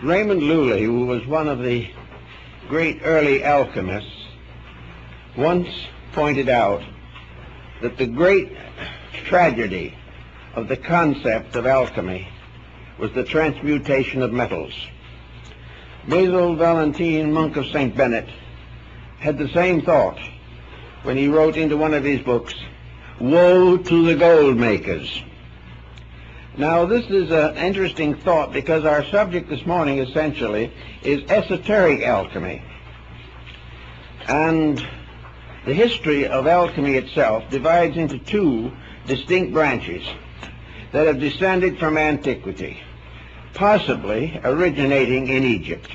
Raymond Lully, who was one of the great early alchemists, once pointed out that the great tragedy of the concept of alchemy was the transmutation of metals. Basil Valentine, monk of St. Bennet, had the same thought when he wrote into one of his books, "Woe to the gold makers." Now, this is an interesting thought because our subject this morning essentially is esoteric alchemy. And the history of alchemy itself divides into two distinct branches that have descended from antiquity, possibly originating in Egypt.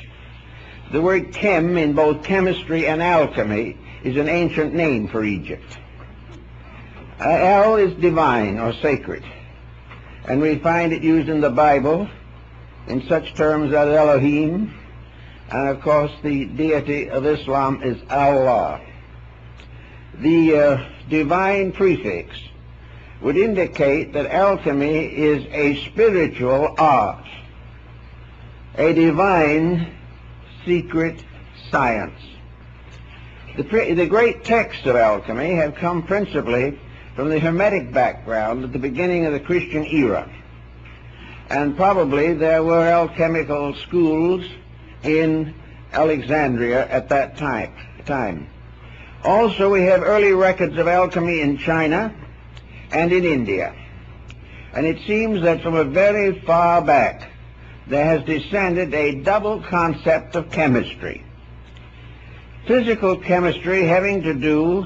The word chem in both chemistry and alchemy is an ancient name for Egypt. El is divine or sacred, and we find it used in the Bible in such terms as Elohim, and of course the deity of Islam is Allah. The divine prefix would indicate that alchemy is a spiritual art, a divine secret science. The great texts of alchemy have come principally from the Hermetic background at the beginning of the Christian era. And probably there were alchemical schools in Alexandria at that time. Also, we have early records of alchemy in China and in India. And it seems that from a very far back, there has descended a double concept of chemistry. Physical chemistry having to do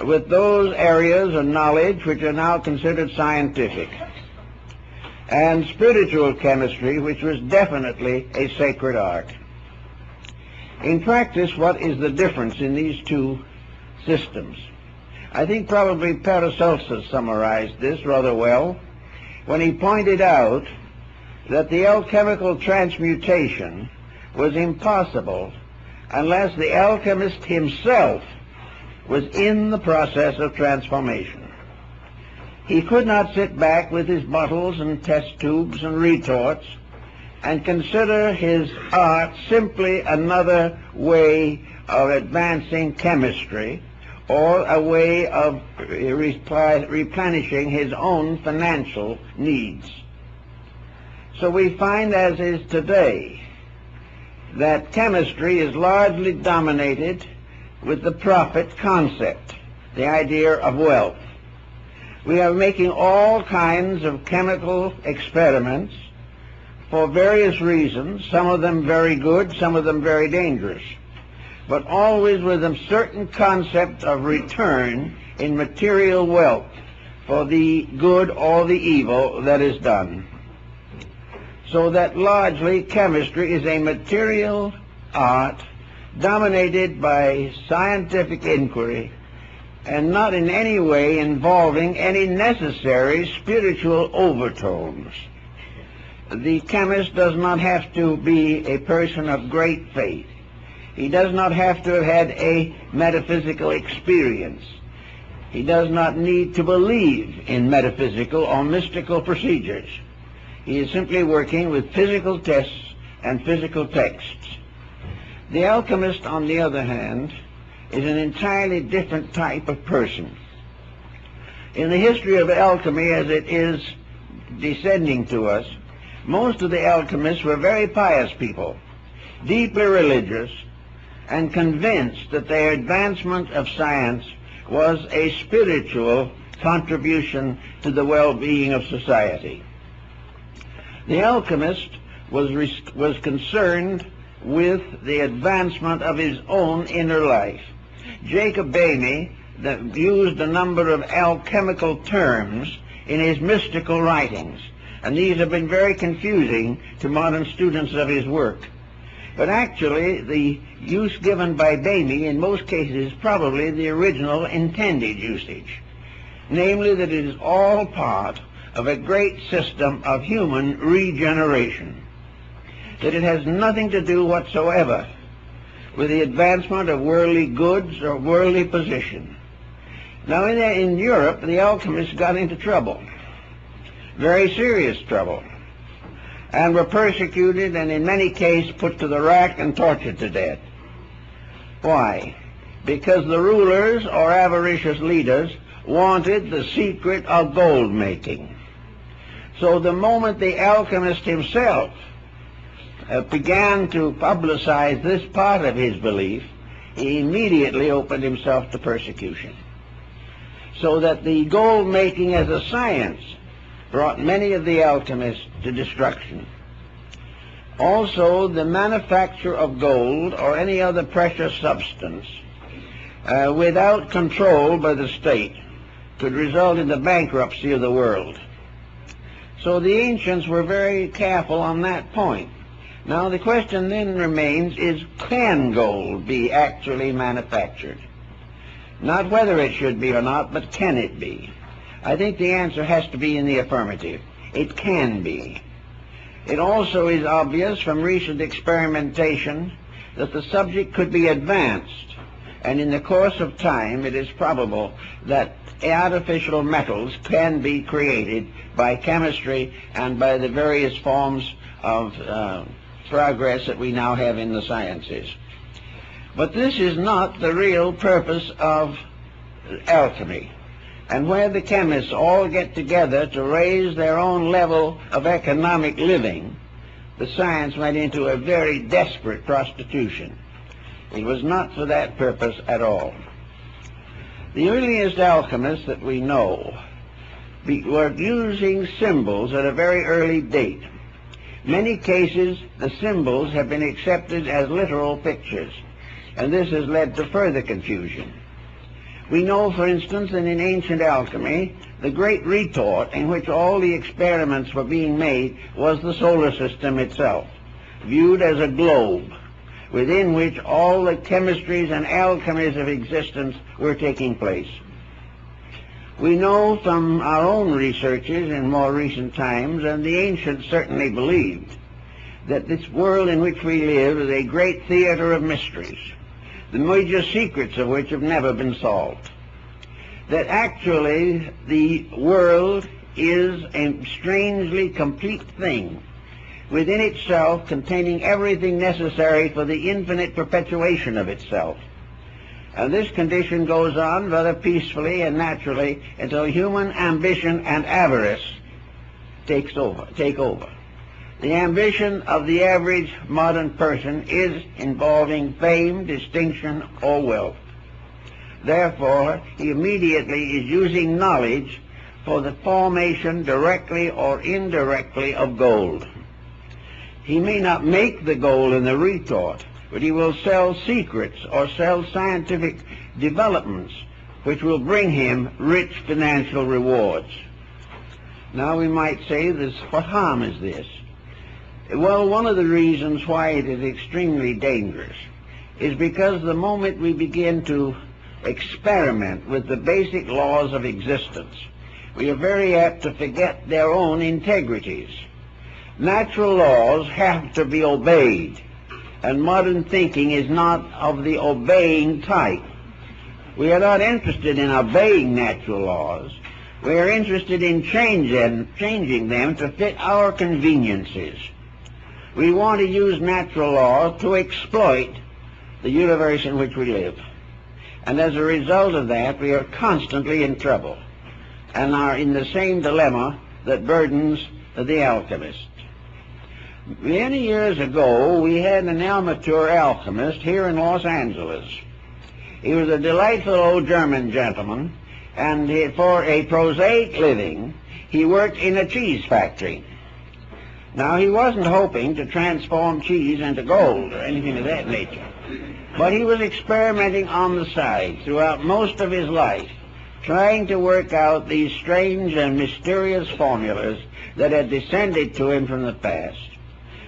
with those areas of knowledge which are now considered scientific, and spiritual chemistry, which was definitely a sacred art. In practice, what is the difference in these two systems? I think probably Paracelsus summarized this rather well when he pointed out that the alchemical transmutation was impossible unless the alchemist himself was in the process of transformation. He could not sit back with his bottles and test tubes and retorts and consider his art simply another way of advancing chemistry or a way of replenishing his own financial needs. So we find, as is today, that chemistry is largely dominated with the profit concept, the idea of wealth. We are making all kinds of chemical experiments for various reasons, some of them very good, some of them very dangerous, but always with a certain concept of return in material wealth for the good or the evil that is done. So that largely chemistry is a material art dominated by scientific inquiry and not in any way involving any necessary spiritual overtones. The chemist does not have to be a person of great faith. He does not have to have had a metaphysical experience. He does not need to believe in metaphysical or mystical procedures. He is simply working with physical tests and physical texts. The alchemist, on the other hand, is an entirely different type of person. In the history of alchemy as it is descending to us, most of the alchemists were very pious people, deeply religious, and convinced that their advancement of science was a spiritual contribution to the well-being of society. The alchemist was concerned with the advancement of his own inner life. Jacob Boehme used a number of alchemical terms in his mystical writings, and these have been very confusing to modern students of his work. But actually, the use given by Boehme in most cases is probably the original intended usage, namely that it is all part of a great system of human regeneration, that it has nothing to do whatsoever with the advancement of worldly goods or worldly position. Now, in Europe, the alchemists got into trouble, very serious trouble. and were persecuted and in many cases put to the rack and tortured to death. Why? Because the rulers or avaricious leaders wanted the secret of gold making. So the moment the alchemist himself began to publicize this part of his belief, he immediately opened himself to persecution. So that the gold making as a science brought many of the alchemists to destruction. Also, the manufacture of gold or any other precious substance without control by the state could result in the bankruptcy of the world. So the ancients were very careful on that point. Now the question then remains is, can gold be actually manufactured? Not whether it should be or not, but can it be? I think the answer has to be in the affirmative. It can be. It also is obvious from recent experimentation that the subject could be advanced, and in the course of time it is probable that artificial metals can be created by chemistry and by the various forms of progress that we now have in the sciences. But this is not the real purpose of alchemy. And where the chemists all get together to raise their own level of economic living, the science went into a very desperate prostitution. It was not for that purpose at all. The earliest alchemists that we know were using symbols at a very early date. Many cases, the symbols have been accepted as literal pictures, and this has led to further confusion. We know, for instance, that in ancient alchemy, the great retort in which all the experiments were being made was the solar system itself, viewed as a globe, within which all the chemistries and alchemies of existence were taking place. We know from our own researches in more recent times, and the ancients certainly believed, that this world in which we live is a great theater of mysteries, the major secrets of which have never been solved. That actually the world is a strangely complete thing, within itself containing everything necessary for the infinite perpetuation of itself. And this condition goes on rather peacefully and naturally until human ambition and avarice take over. The ambition of the average modern person is involving fame, distinction, or wealth. Therefore, he immediately is using knowledge for the formation, directly or indirectly, of gold. He may not make the gold in the retort, but he will sell secrets or sell scientific developments which will bring him rich financial rewards. Now we might say this, what harm is this? Well, one of the reasons why it is extremely dangerous is because the moment we begin to experiment with the basic laws of existence, we are very apt to forget their own integrities. Natural laws have to be obeyed, and modern thinking is not of the obeying type. We are not interested in obeying natural laws. We are interested in changing them to fit our conveniences. We want to use natural law to exploit the universe in which we live. And as a result of that, we are constantly in trouble and are in the same dilemma that burdens the alchemist. Many years ago, we had an amateur alchemist here in Los Angeles. He was a delightful old German gentleman, and for a prosaic living, he worked in a cheese factory. Now, he wasn't hoping to transform cheese into gold or anything of that nature, but he was experimenting on the side throughout most of his life, trying to work out these strange and mysterious formulas that had descended to him from the past.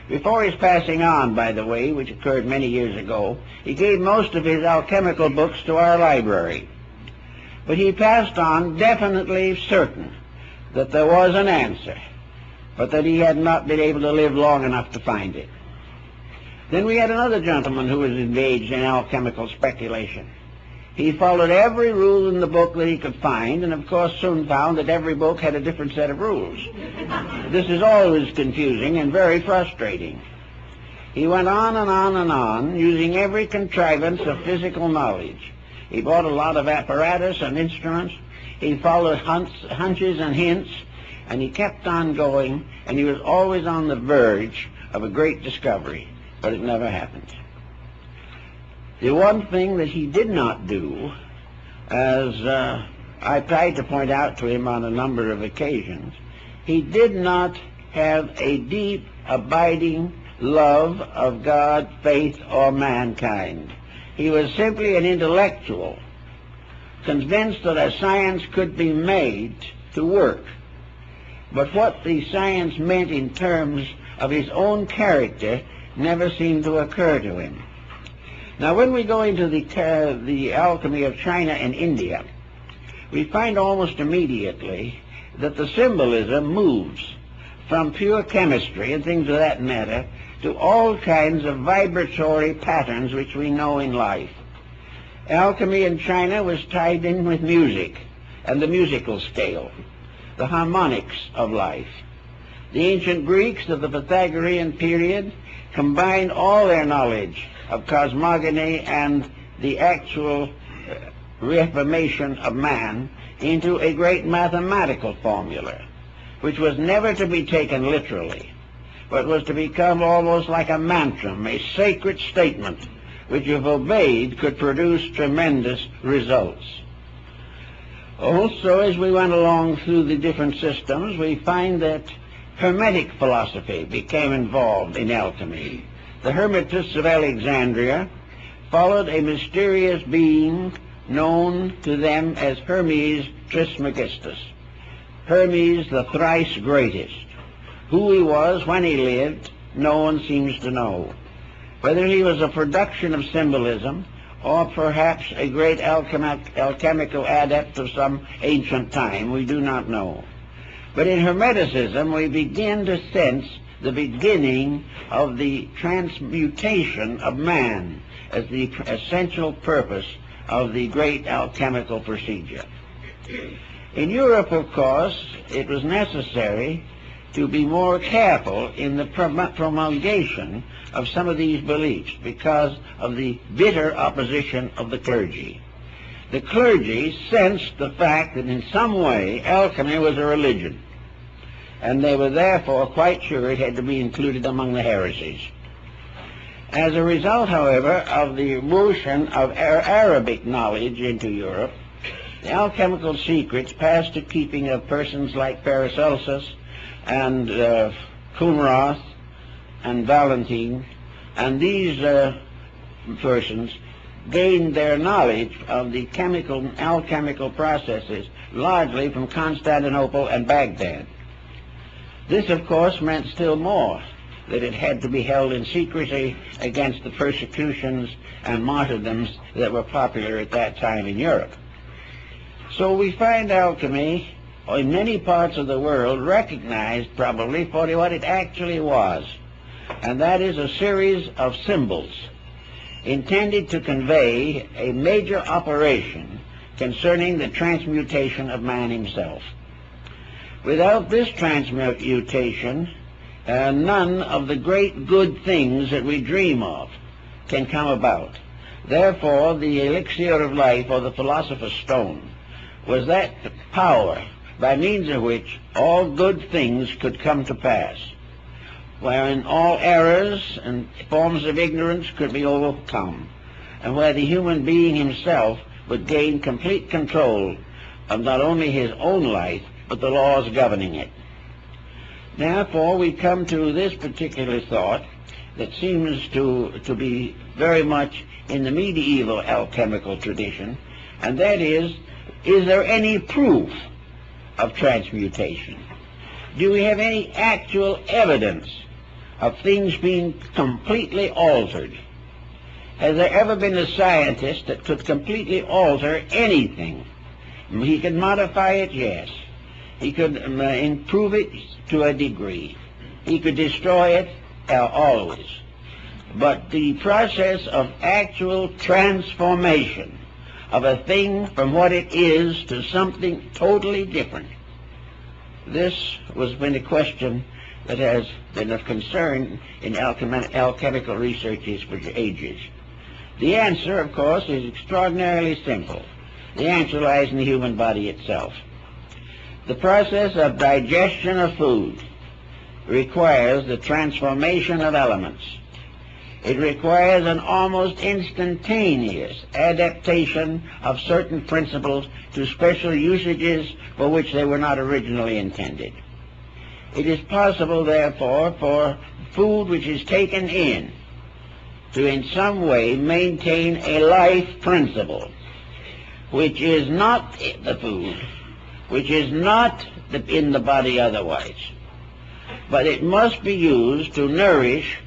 Before his passing on, by the way, which occurred many years ago, he gave most of his alchemical books to our library. But he passed on definitely certain that there was an answer, but that he had not been able to live long enough to find it. Then we had another gentleman who was engaged in alchemical speculation. He followed every rule in the book that he could find, and of course soon found that every book had a different set of rules. This is always confusing and very frustrating. He went on and on and on, using every contrivance of physical knowledge. He bought a lot of apparatus and instruments. He followed hunches and hints, and he kept on going, and he was always on the verge of a great discovery, but it never happened. The one thing that he did not do, as I tried to point out to him on a number of occasions, he did not have a deep, abiding love of God, faith, or mankind. He was simply an intellectual, convinced that a science could be made to work. But what the science meant in terms of his own character never seemed to occur to him. Now, when we go into the alchemy of China and India, we find almost immediately that the symbolism moves from pure chemistry and things of that matter to all kinds of vibratory patterns which we know in life. Alchemy in China was tied in with music and the musical scale, the harmonics of life. The ancient Greeks of the Pythagorean period combined all their knowledge of cosmogony and the actual reformation of man into a great mathematical formula, which was never to be taken literally, but was to become almost like a mantra, a sacred statement, which if obeyed could produce tremendous results. Also, as we went along through the different systems, we find that Hermetic philosophy became involved in alchemy. The Hermetists of Alexandria followed a mysterious being known to them as Hermes Trismegistus, Hermes the thrice greatest. Who he was, when he lived, no one seems to know. Whether he was a production of symbolism or perhaps a great alchemical adept of some ancient time, we do not know. But in Hermeticism we begin to sense the beginning of the transmutation of man as the essential purpose of the great alchemical procedure. In Europe, of course, it was necessary to be more careful in the promulgation of some of these beliefs because of the bitter opposition of the clergy. The clergy sensed the fact that in some way alchemy was a religion, and they were therefore quite sure it had to be included among the heresies. As a result, however, of the immersion of Arabic knowledge into Europe, the alchemical secrets passed to keeping of persons like Paracelsus and Kumroth and Valentine, and these persons gained their knowledge of the alchemical processes largely from Constantinople and Baghdad. This, of course, meant still more, that it had to be held in secrecy against the persecutions and martyrdoms that were popular at that time in Europe. So we find alchemy in many parts of the world recognized probably for what it actually was, and that is a series of symbols intended to convey a major operation concerning the transmutation of man himself. Without this transmutation, none of the great good things that we dream of can come about. Therefore, the elixir of life, or the philosopher's stone, was that power by means of which all good things could come to pass, wherein all errors and forms of ignorance could be overcome, and where the human being himself would gain complete control of not only his own life, but the laws governing it. Therefore, we come to this particular thought that seems to be very much in the medieval alchemical tradition, and that is there any proof of transmutation? Do we have any actual evidence of things being completely altered? Has there ever been a scientist that could completely alter anything? He could modify it, yes. He could improve it to a degree. He could destroy it always. But the process of actual transformation of a thing from what it is to something totally different. This has been a question that has been of concern in alchemical researches for ages. The answer, of course, is extraordinarily simple. The answer lies in the human body itself. The process of digestion of food requires the transformation of elements. It requires an almost instantaneous adaptation of certain principles to special usages for which they were not originally intended. It is possible, therefore, for food which is taken in to in some way maintain a life principle which is not the food, which is not in the body otherwise, but it must be used to nourish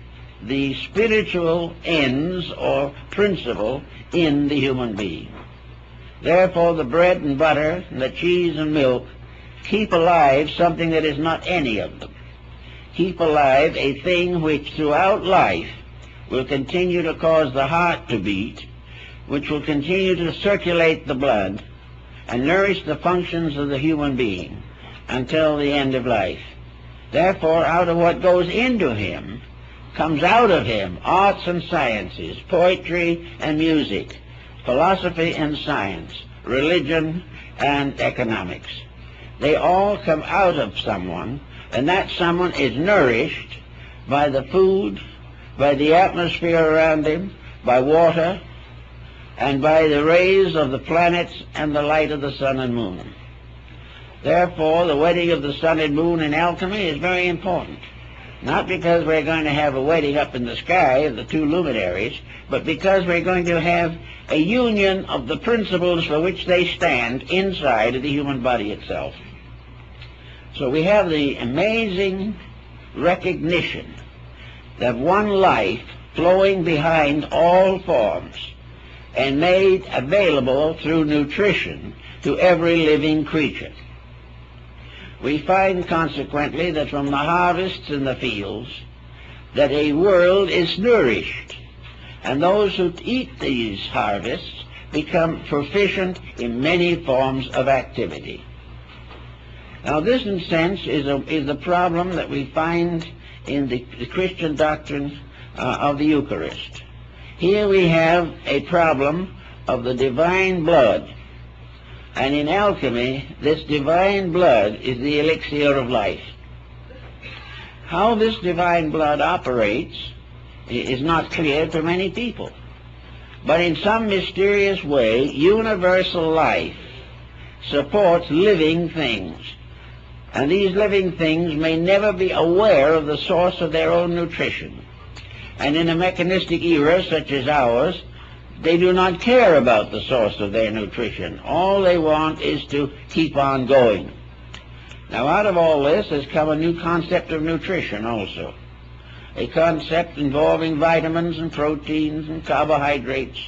the spiritual ends or principle in the human being. Therefore, the bread and butter and the cheese and milk keep alive something that is not any of them. Keep alive a thing which throughout life will continue to cause the heart to beat, which will continue to circulate the blood and nourish the functions of the human being until the end of life. Therefore, out of what goes into him comes out of him arts and sciences, poetry and music, philosophy and science, religion and economics. They all come out of someone, and that someone is nourished by the food, by the atmosphere around him, by water, and by the rays of the planets and the light of the sun and moon. Therefore, the wedding of the sun and moon in alchemy is very important. Not because we're going to have a wedding up in the sky of the two luminaries, but because we're going to have a union of the principles for which they stand inside of the human body itself. So we have the amazing recognition that one life flowing behind all forms and made available through nutrition to every living creature. We find, consequently, that from the harvests in the fields, that a world is nourished, and those who eat these harvests become proficient in many forms of activity. Now, this, in a sense, is a problem that we find in the Christian doctrine of the Eucharist. Here we have a problem of the divine blood. And in alchemy, this divine blood is the elixir of life. How this divine blood operates is not clear to many people. But in some mysterious way, universal life supports living things. And these living things may never be aware of the source of their own nutrition. And in a mechanistic era such as ours, they do not care about the source of their nutrition. All they want is to keep on going. Now, out of all this has come a new concept of nutrition also. A concept involving vitamins and proteins and carbohydrates,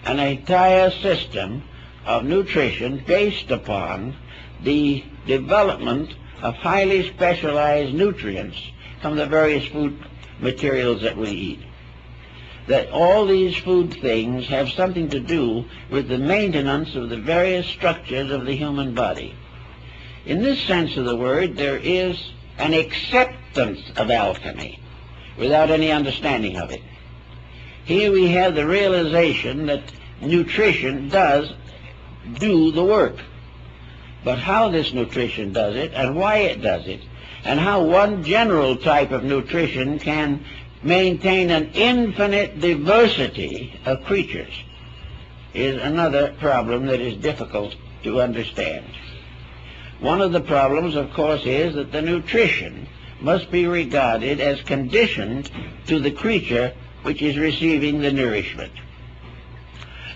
an entire system of nutrition based upon the development of highly specialized nutrients from the various food materials that we eat. That all these food things have something to do with the maintenance of the various structures of the human body. In this sense of the word, there is an acceptance of alchemy without any understanding of it. Here we have the realization that nutrition does do the work. But how this nutrition does it and why it does it, and how one general type of nutrition can maintain an infinite diversity of creatures, is another problem that is difficult to understand. One of the problems, of course, is that the nutrition must be regarded as conditioned to the creature which is receiving the nourishment.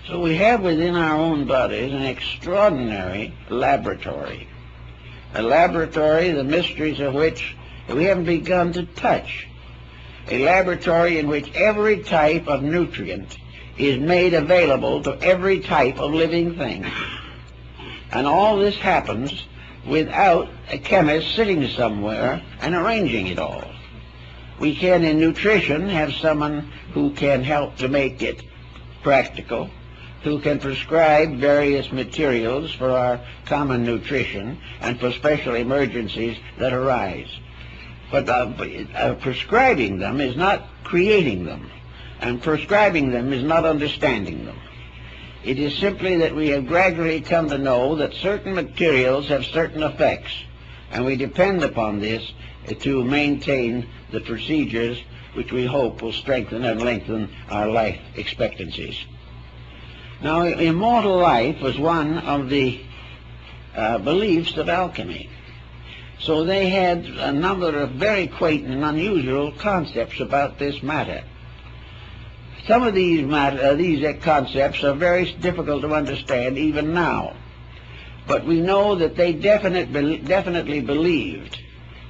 So we have within our own bodies an extraordinary laboratory, a laboratory the mysteries of which we haven't begun to touch, a laboratory in which every type of nutrient is made available to every type of living thing. And all this happens without a chemist sitting somewhere and arranging it all. We can, in nutrition, have someone who can help to make it practical, who can prescribe various materials for our common nutrition and for special emergencies that arise. But prescribing them is not creating them, and prescribing them is not understanding them. It is simply that we have gradually come to know that certain materials have certain effects, and we depend upon this to maintain the procedures which we hope will strengthen and lengthen our life expectancies. Now, immortal life was one of the beliefs of alchemy. So they had a number of very quaint and unusual concepts about this matter. Some of these concepts are very difficult to understand even now. But we know that they definitely believed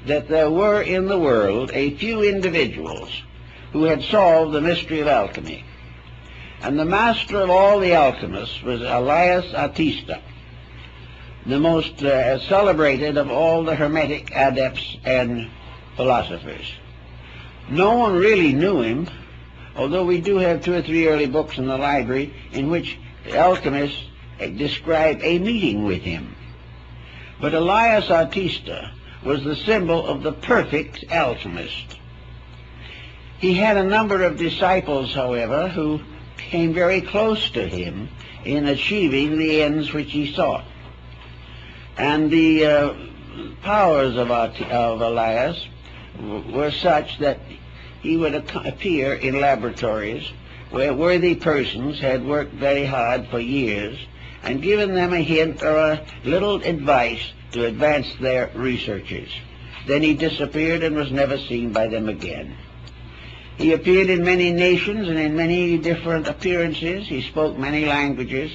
that there were in the world a few individuals who had solved the mystery of alchemy. And the master of all the alchemists was Elias Atista, the most celebrated of all the Hermetic adepts and philosophers. No one really knew him, although we do have 2 or 3 early books in the library in which the alchemists describe a meeting with him. But Elias Atista was the symbol of the perfect alchemist. He had a number of disciples, however, who came very close to him in achieving the ends which he sought. And the powers of Elias were such that he would appear in laboratories where worthy persons had worked very hard for years and given them a hint or a little advice to advance their researches. Then he disappeared and was never seen by them again. He appeared in many nations and in many different appearances. He spoke many languages,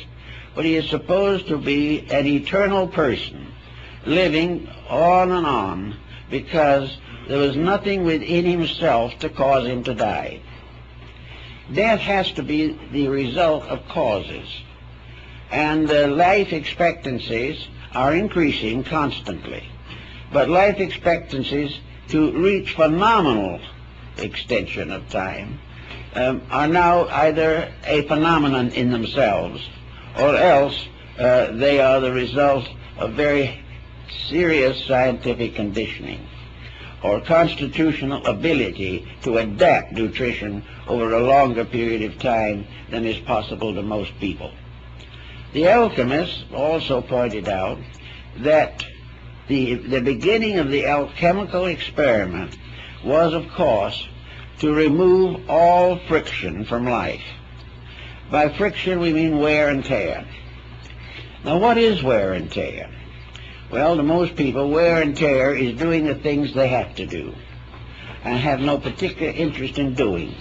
but he is supposed to be an eternal person, living on and on, because there was nothing within himself to cause him to die. Death has to be the result of causes, and life expectancies are increasing constantly. But life expectancies to reach phenomenal extension of time are now either a phenomenon in themselves, or else they are the result of very serious scientific conditioning or constitutional ability to adapt nutrition over a longer period of time than is possible to most people. The alchemists also pointed out that the beginning of the alchemical experiment was, of course, to remove all friction from life. By friction we mean wear and tear. Now, what is wear and tear? Well, to most people, wear and tear is doing the things they have to do and have no particular interest in doing.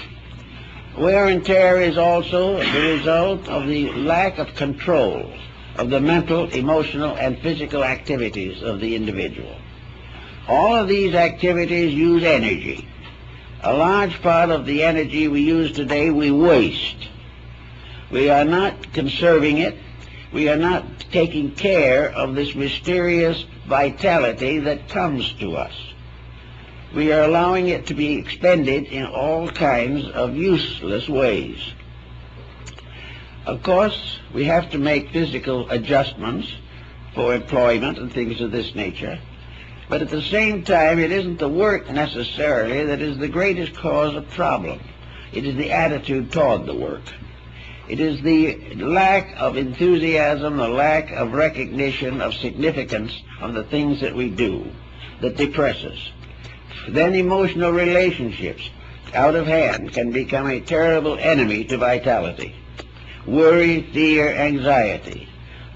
Wear and tear is also the result of the lack of control of the mental, emotional, and physical activities of the individual. All of these activities use energy. A large part of the energy we use today we waste. We are not conserving it. We are not taking care of this mysterious vitality that comes to us. We are allowing it to be expended in all kinds of useless ways. Of course, we have to make physical adjustments for employment and things of this nature, but at the same time, it isn't the work necessarily that is the greatest cause of problem. It is the attitude toward the work. It is the lack of enthusiasm, the lack of recognition of significance of the things that we do that depresses. Then emotional relationships, out of hand, can become a terrible enemy to vitality. Worry, fear, anxiety,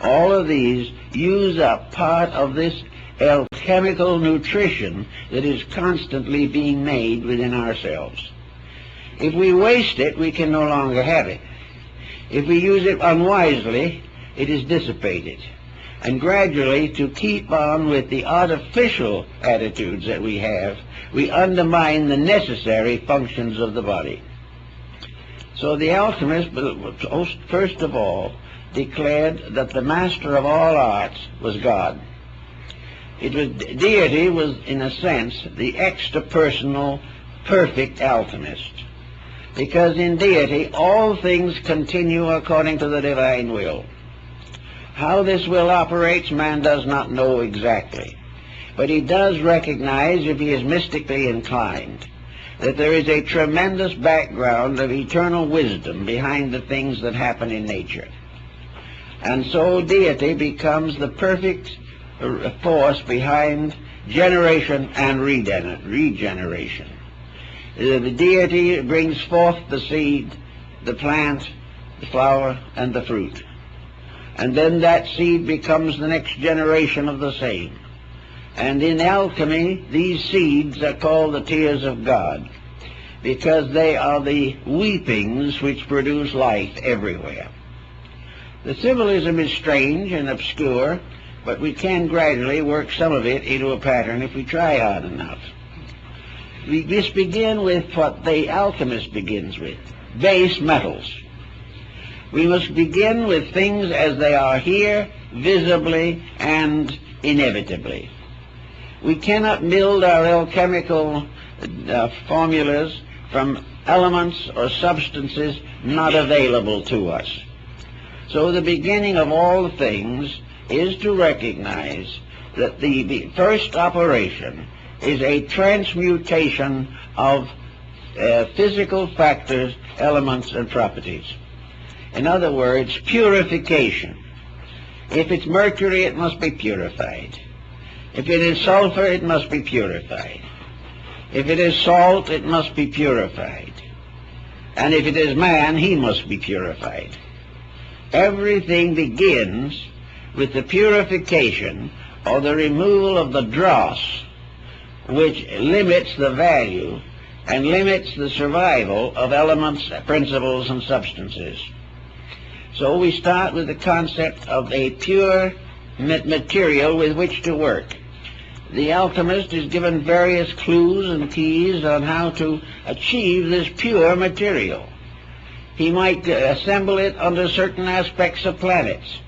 all of these use up part of this alchemical nutrition that is constantly being made within ourselves. If we waste it, we can no longer have it. If we use it unwisely, it is dissipated. And gradually, to keep on with the artificial attitudes that we have, we undermine the necessary functions of the body. So the alchemists, first of all, declared that the master of all arts was God. Deity was, in a sense, the extra-personal, perfect alchemist. because in deity all things continue according to the divine will. How this will operates, man does not know exactly, but he does recognize, if he is mystically inclined, that there is a tremendous background of eternal wisdom behind the things that happen in nature. And so deity becomes the perfect force behind generation and regeneration. The deity brings forth the seed, the plant, the flower, and the fruit. And then that seed becomes the next generation of the same. And in alchemy, these seeds are called the tears of God, because they are the weepings which produce life everywhere. The symbolism is strange and obscure, but we can gradually work some of it into a pattern if we try hard enough. We must begin with what the alchemist begins with, base metals. We must begin with things as they are here, visibly and inevitably. We cannot build our alchemical formulas from elements or substances not available to us. So the beginning of all things is to recognize that the first operation is a transmutation of physical factors, elements, and properties. In other words, purification. If it's mercury, it must be purified. If it is sulfur, it must be purified. If it is salt, it must be purified. And if it is man, he must be purified. Everything begins with the purification or the removal of the dross, which limits the value and limits the survival of elements, principles, and substances. So we start with the concept of a pure material with which to work. The alchemist is given various clues and keys on how to achieve this pure material. He might assemble it under certain aspects of planets.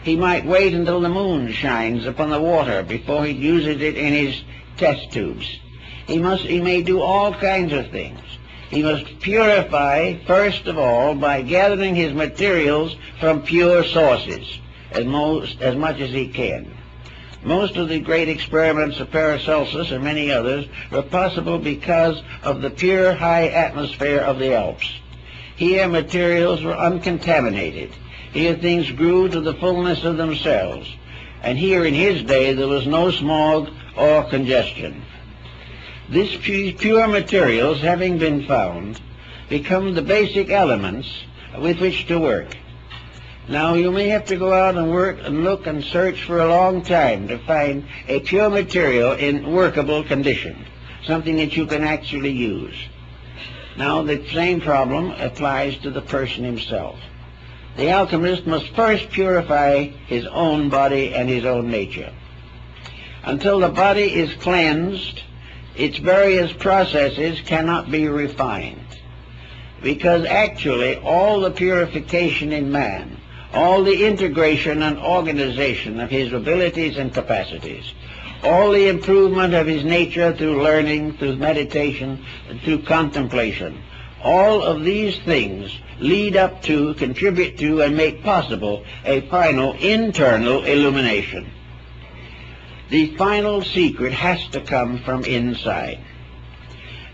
He might wait until the moon shines upon the water before he uses it in his test tubes. He may do all kinds of things. He must purify, first of all, by gathering his materials from pure sources, as much as he can. Most of the great experiments of Paracelsus and many others were possible because of the pure high atmosphere of the Alps. Here materials were uncontaminated. Here things grew to the fullness of themselves. And here in his day there was no smog or congestion. These pure materials, having been found, become the basic elements with which to work. Now you may have to go out and work and look and search for a long time to find a pure material in workable condition, something that you can actually use. Now the same problem applies to the person himself. The alchemist must first purify his own body and his own nature. Until the body is cleansed, its various processes cannot be refined, because actually all the purification in man, all the integration and organization of his abilities and capacities, all the improvement of his nature through learning, through meditation, and through contemplation, all of these things lead up to, contribute to, and make possible a final internal illumination. The final secret has to come from inside.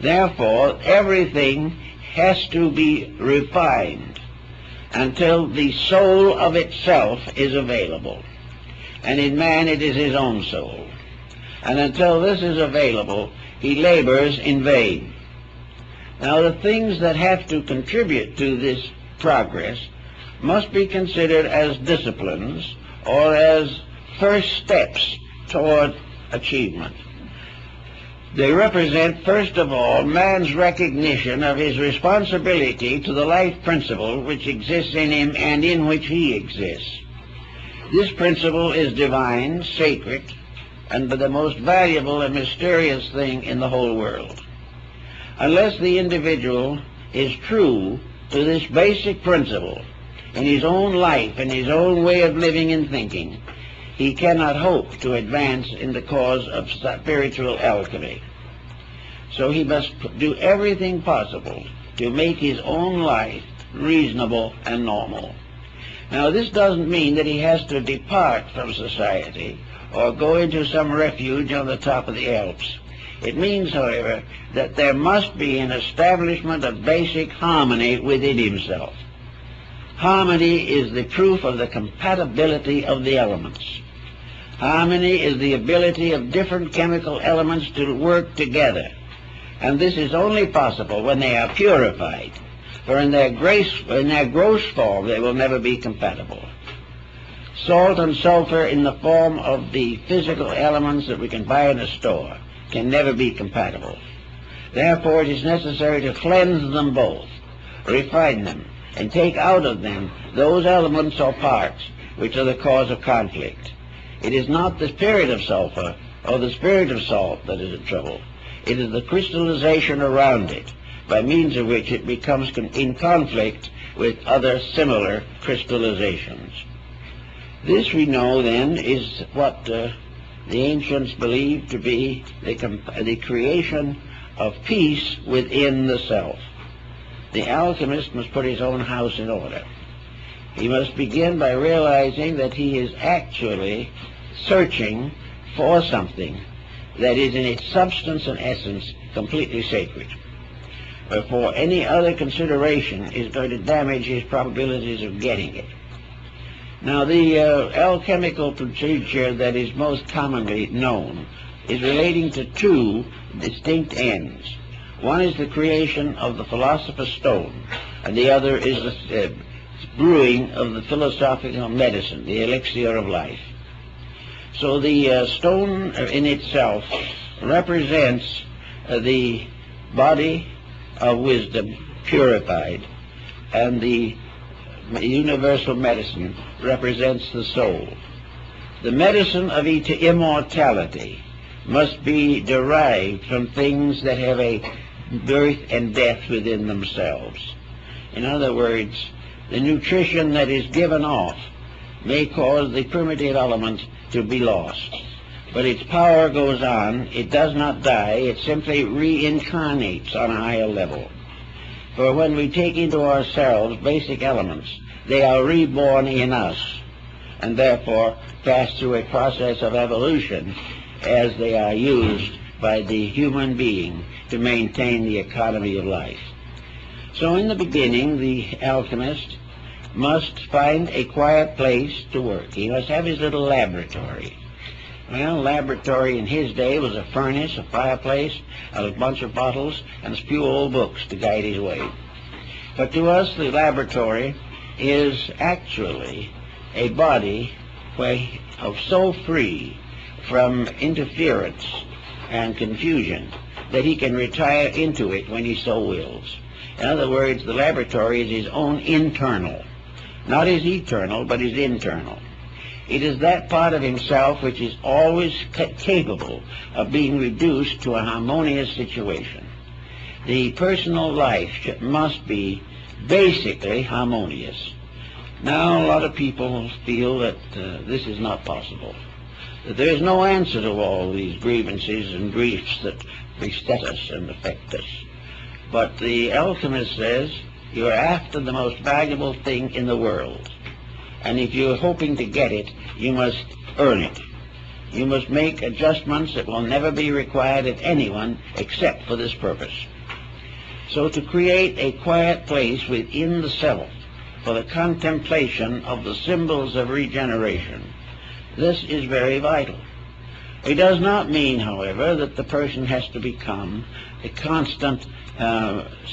Therefore, everything has to be refined until the soul of itself is available. And in man it is his own soul. And until this is available, he labors in vain. Now the things that have to contribute to this progress must be considered as disciplines or as first steps toward achievement. They represent, first of all, man's recognition of his responsibility to the life principle which exists in him and in which he exists. This principle is divine, sacred, and the most valuable and mysterious thing in the whole world. Unless the individual is true to this basic principle in his own life and his own way of living and thinking, he cannot hope to advance in the cause of spiritual alchemy. So he must do everything possible to make his own life reasonable and normal. Now, this doesn't mean that he has to depart from society or go into some refuge on the top of the Alps. It means, however, that there must be an establishment of basic harmony within himself. Harmony is the proof of the compatibility of the elements. Harmony is the ability of different chemical elements to work together, and this is only possible when they are purified, for in their gross form they will never be compatible. Salt and sulfur in the form of the physical elements that we can buy in a store can never be compatible. Therefore, it is necessary to cleanse them both, refine them, and take out of them those elements or parts which are the cause of conflict. It is not the spirit of sulfur or the spirit of salt that is in trouble. It is the crystallization around it, by means of which it becomes in conflict with other similar crystallizations. This, we know, then, is what the ancients believed to be the creation of peace within the self. The alchemist must put his own house in order. He must begin by realizing that he is actually searching for something that is in its substance and essence completely sacred. Wherefore any other consideration is going to damage his probabilities of getting it. Now, the alchemical procedure that is most commonly known is relating to two distinct ends. One is the creation of the philosopher's stone, and the other is the brewing of the philosophical medicine, the elixir of life. So the stone in itself represents the body of wisdom purified, and the universal medicine represents the soul. The medicine of immortality must be derived from things that have a birth and death within themselves. In other words, the nutrition that is given off may cause the primitive element to be lost, but its power goes on. It does not die. It simply reincarnates on a higher level. For when we take into ourselves basic elements, they are reborn in us, and therefore pass through a process of evolution as they are used by the human being to maintain the economy of life. So in the beginning, the alchemist must find a quiet place to work. He must have his little laboratory. Well, laboratory in his day was a furnace, a fireplace, a bunch of bottles, and a few old books to guide his way. But to us, the laboratory is actually a body so free from interference and confusion that he can retire into it when he so wills. In other words, the laboratory is his own internal, not his eternal, but his internal. It is that part of himself which is always capable of being reduced to a harmonious situation. The personal life must be basically harmonious. Now, a lot of people feel that this is not possible, that there is no answer to all these grievances and griefs that beset us and affect us. But the alchemist says, you are after the most valuable thing in the world, and if you're hoping to get it, you must earn it. You must make adjustments that will never be required of anyone except for this purpose. So to create a quiet place within the self for the contemplation of the symbols of regeneration, this is very vital. It does not mean, however, that the person has to become a constant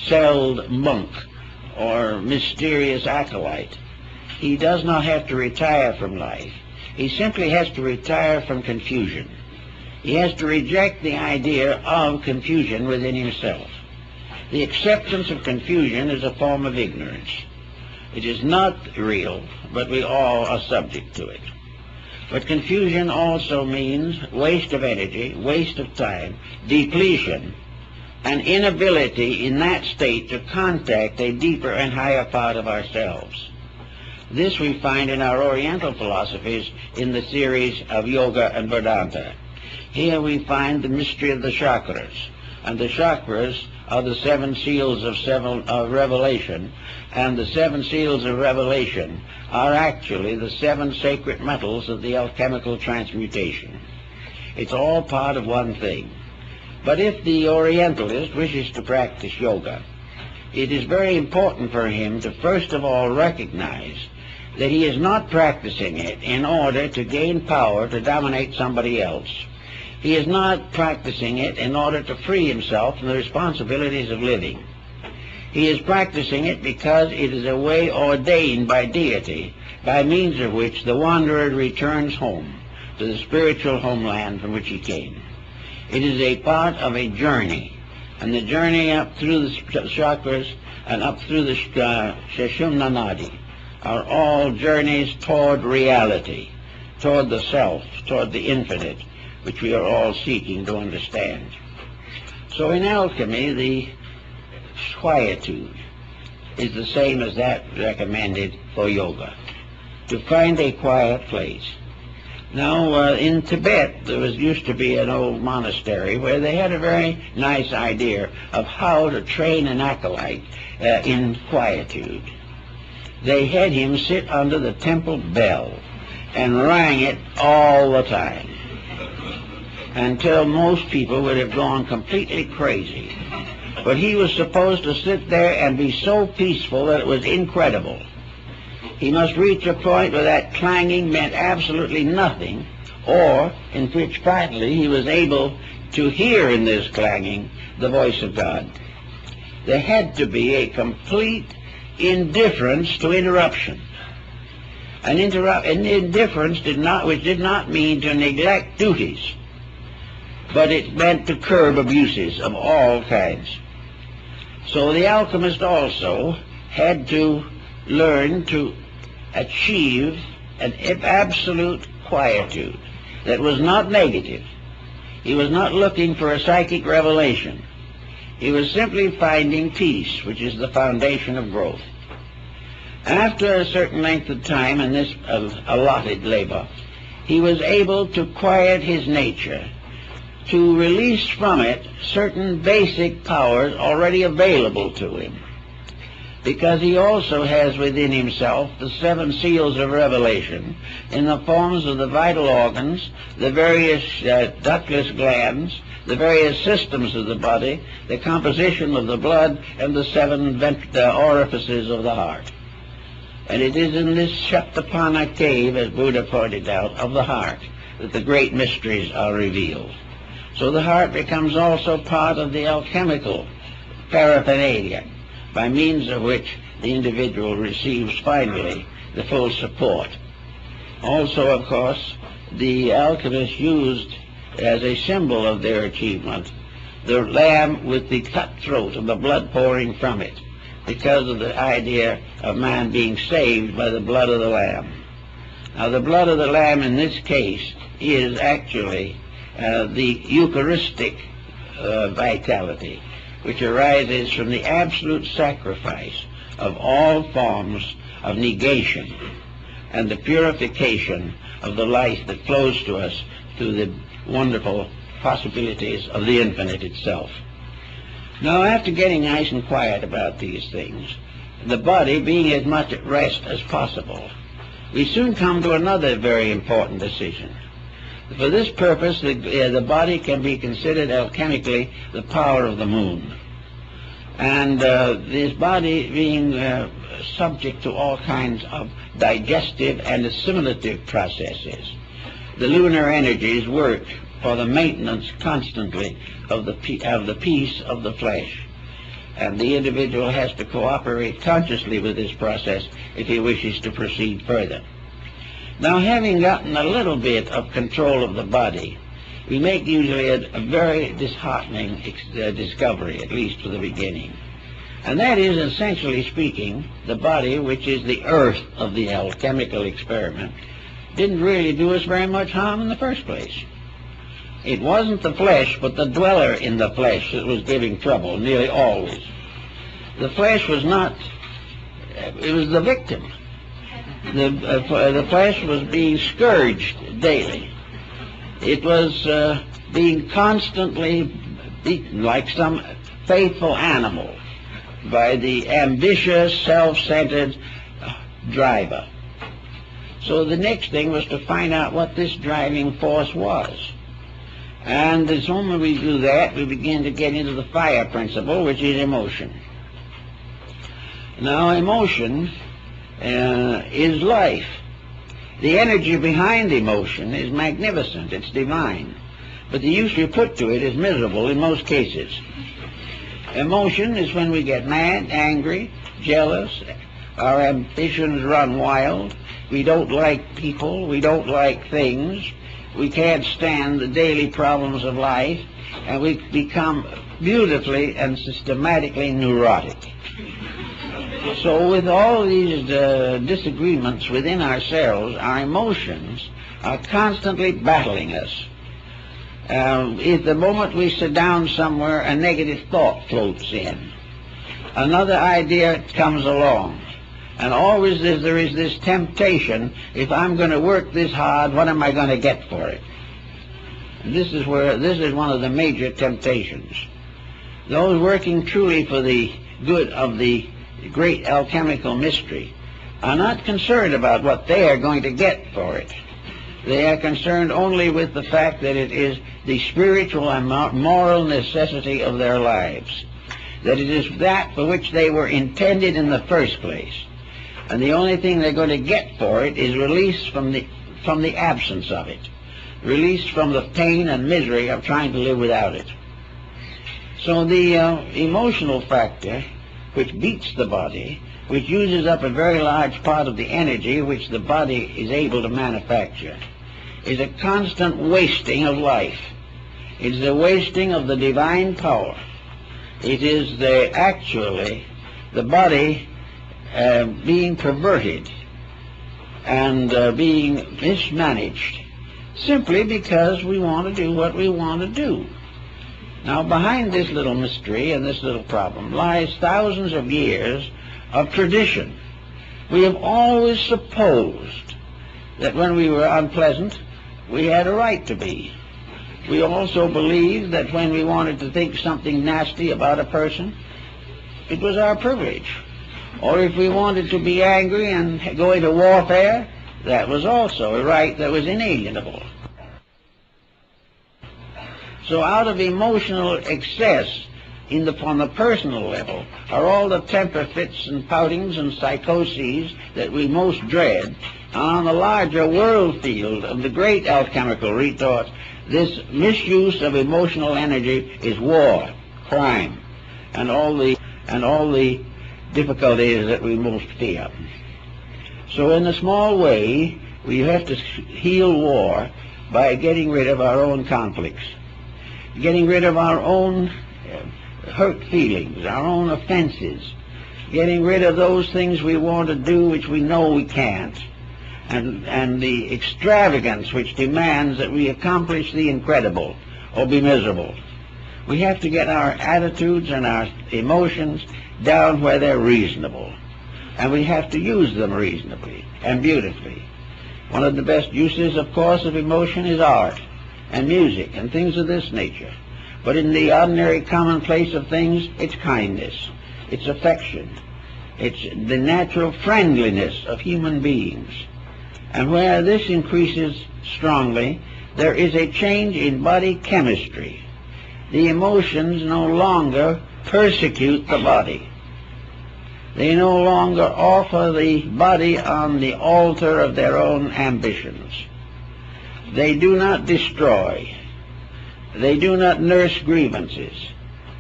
celled monk or mysterious acolyte. He does not have to retire from life. He simply has to retire from confusion. He has to reject the idea of confusion within himself. The acceptance of confusion is a form of ignorance. It is not real, but we all are subject to it. But confusion also means waste of energy, waste of time, depletion, and inability in that state to contact a deeper and higher part of ourselves. This we find in our Oriental philosophies in the series of Yoga and Vedanta. Here we find the mystery of the chakras, and the chakras are the seven seals of Revelation, and the seven seals of Revelation are actually the seven sacred metals of the alchemical transmutation. It's all part of one thing. But if the Orientalist wishes to practice yoga, it is very important for him to first of all recognize that he is not practicing it in order to gain power to dominate somebody else. He is not practicing it in order to free himself from the responsibilities of living. He is practicing it because it is a way ordained by deity, by means of which the wanderer returns home to the spiritual homeland from which he came. It is a part of a journey, and the journey up through the chakras and up through the Sushumna Nadi are all journeys toward reality, toward the self, toward the infinite, which we are all seeking to understand. So in alchemy, the quietude is the same as that recommended for yoga, to find a quiet place. Now, in Tibet, there used to be an old monastery where they had a very nice idea of how to train an acolyte in quietude. They had him sit under the temple bell and rang it all the time, until most people would have gone completely crazy. But he was supposed to sit there and be so peaceful that it was incredible. He must reach a point where that clanging meant absolutely nothing, or in which finally he was able to hear in this clanging the voice of God. There had to be a complete indifference to interruption. An indifference which did not mean to neglect duties, but it meant to curb abuses of all kinds. So the alchemist also had to learn to achieve an absolute quietude that was not negative. He was not looking for a psychic revelation. He was simply finding peace, which is the foundation of growth. After a certain length of time in this allotted labor, he was able to quiet his nature, to release from it certain basic powers already available to him, because he also has within himself the seven seals of revelation in the forms of the vital organs, the various ductless glands, the various systems of the body, the composition of the blood, and the seven orifices of the heart. And it is in this Shatapana cave, as Buddha pointed out, of the heart, that the great mysteries are revealed. So the heart becomes also part of the alchemical paraphernalia, by means of which the individual receives finally the full support. Also, of course, the alchemists used as a symbol of their achievement the lamb with the cut throat and the blood pouring from it, because of the idea of man being saved by the blood of the lamb. Now, the blood of the lamb in this case is actually the Eucharistic vitality, which arises from the absolute sacrifice of all forms of negation and the purification of the life that flows to us through the wonderful possibilities of the infinite itself. Now, after getting nice and quiet about these things, the body being as much at rest as possible, we soon come to another very important decision. For this purpose, the body can be considered alchemically the power of the moon. And this body being subject to all kinds of digestive and assimilative processes, the lunar energies work for the maintenance constantly of the peace of the flesh. And the individual has to cooperate consciously with this process if he wishes to proceed further. Now, having gotten a little bit of control of the body, we make usually a very disheartening discovery, at least for the beginning. And that is, essentially speaking, the body, which is the earth of the alchemical experiment, didn't really do us very much harm in the first place. It wasn't the flesh, but the dweller in the flesh that was giving trouble, nearly always. The flesh was not, it was the victim. The flesh was being scourged daily. It was being constantly beaten like some faithful animal, by the ambitious, self-centered driver. So the next thing was to find out what this driving force was. And the moment we do that, we begin to get into the fire principle, which is emotion. Now, emotion is life. The energy behind emotion is magnificent, it's divine. But the use we put to it is miserable in most cases. Emotion is when we get mad, angry, jealous, our ambitions run wild, we don't like people, we don't like things, we can't stand the daily problems of life, and we become beautifully and systematically neurotic. So with all these disagreements within ourselves, our emotions are constantly battling us. If the moment we sit down somewhere, a negative thought floats in, another idea comes along, and always there is this temptation, if I'm going to work this hard, what am I going to get for it? And this is one of the major temptations. Those working truly for the good of the great alchemical mystery are not concerned about what they are going to get for it. They are concerned only with the fact that it is the spiritual and moral necessity of their lives, that it is that for which they were intended in the first place, and the only thing they're going to get for it is release from the absence of it, release from the pain and misery of trying to live without it. So the emotional factor, which beats the body, which uses up a very large part of the energy which the body is able to manufacture, is a constant wasting of life. It's the wasting of the divine power. It is actually the body being perverted and being mismanaged simply because we want to do what we want to do. Now, behind this little mystery and this little problem lies thousands of years of tradition. We have always supposed that when we were unpleasant, we had a right to be. We also believed that when we wanted to think something nasty about a person, it was our privilege. Or if we wanted to be angry and go into warfare, that was also a right that was inalienable. So out of emotional excess on the personal level are all the temper fits and poutings and psychoses that we most dread. And on the larger world field of the great alchemical retort, this misuse of emotional energy is war, crime, and all the difficulties that we most fear. So in a small way, we have to heal war by getting rid of our own conflicts, getting rid of our own hurt feelings, our own offenses, getting rid of those things we want to do which we know we can't, and the extravagance which demands that we accomplish the incredible or be miserable. We have to get our attitudes and our emotions down where they're reasonable, and we have to use them reasonably and beautifully. One of the best uses, of course, of emotion is art and music and things of this nature. But in the ordinary commonplace of things, it's kindness, it's affection, it's the natural friendliness of human beings. And where this increases strongly, there is a change in body chemistry. The emotions no longer persecute the body. They no longer offer the body on the altar of their own ambitions. They do not destroy. They do not nurse grievances.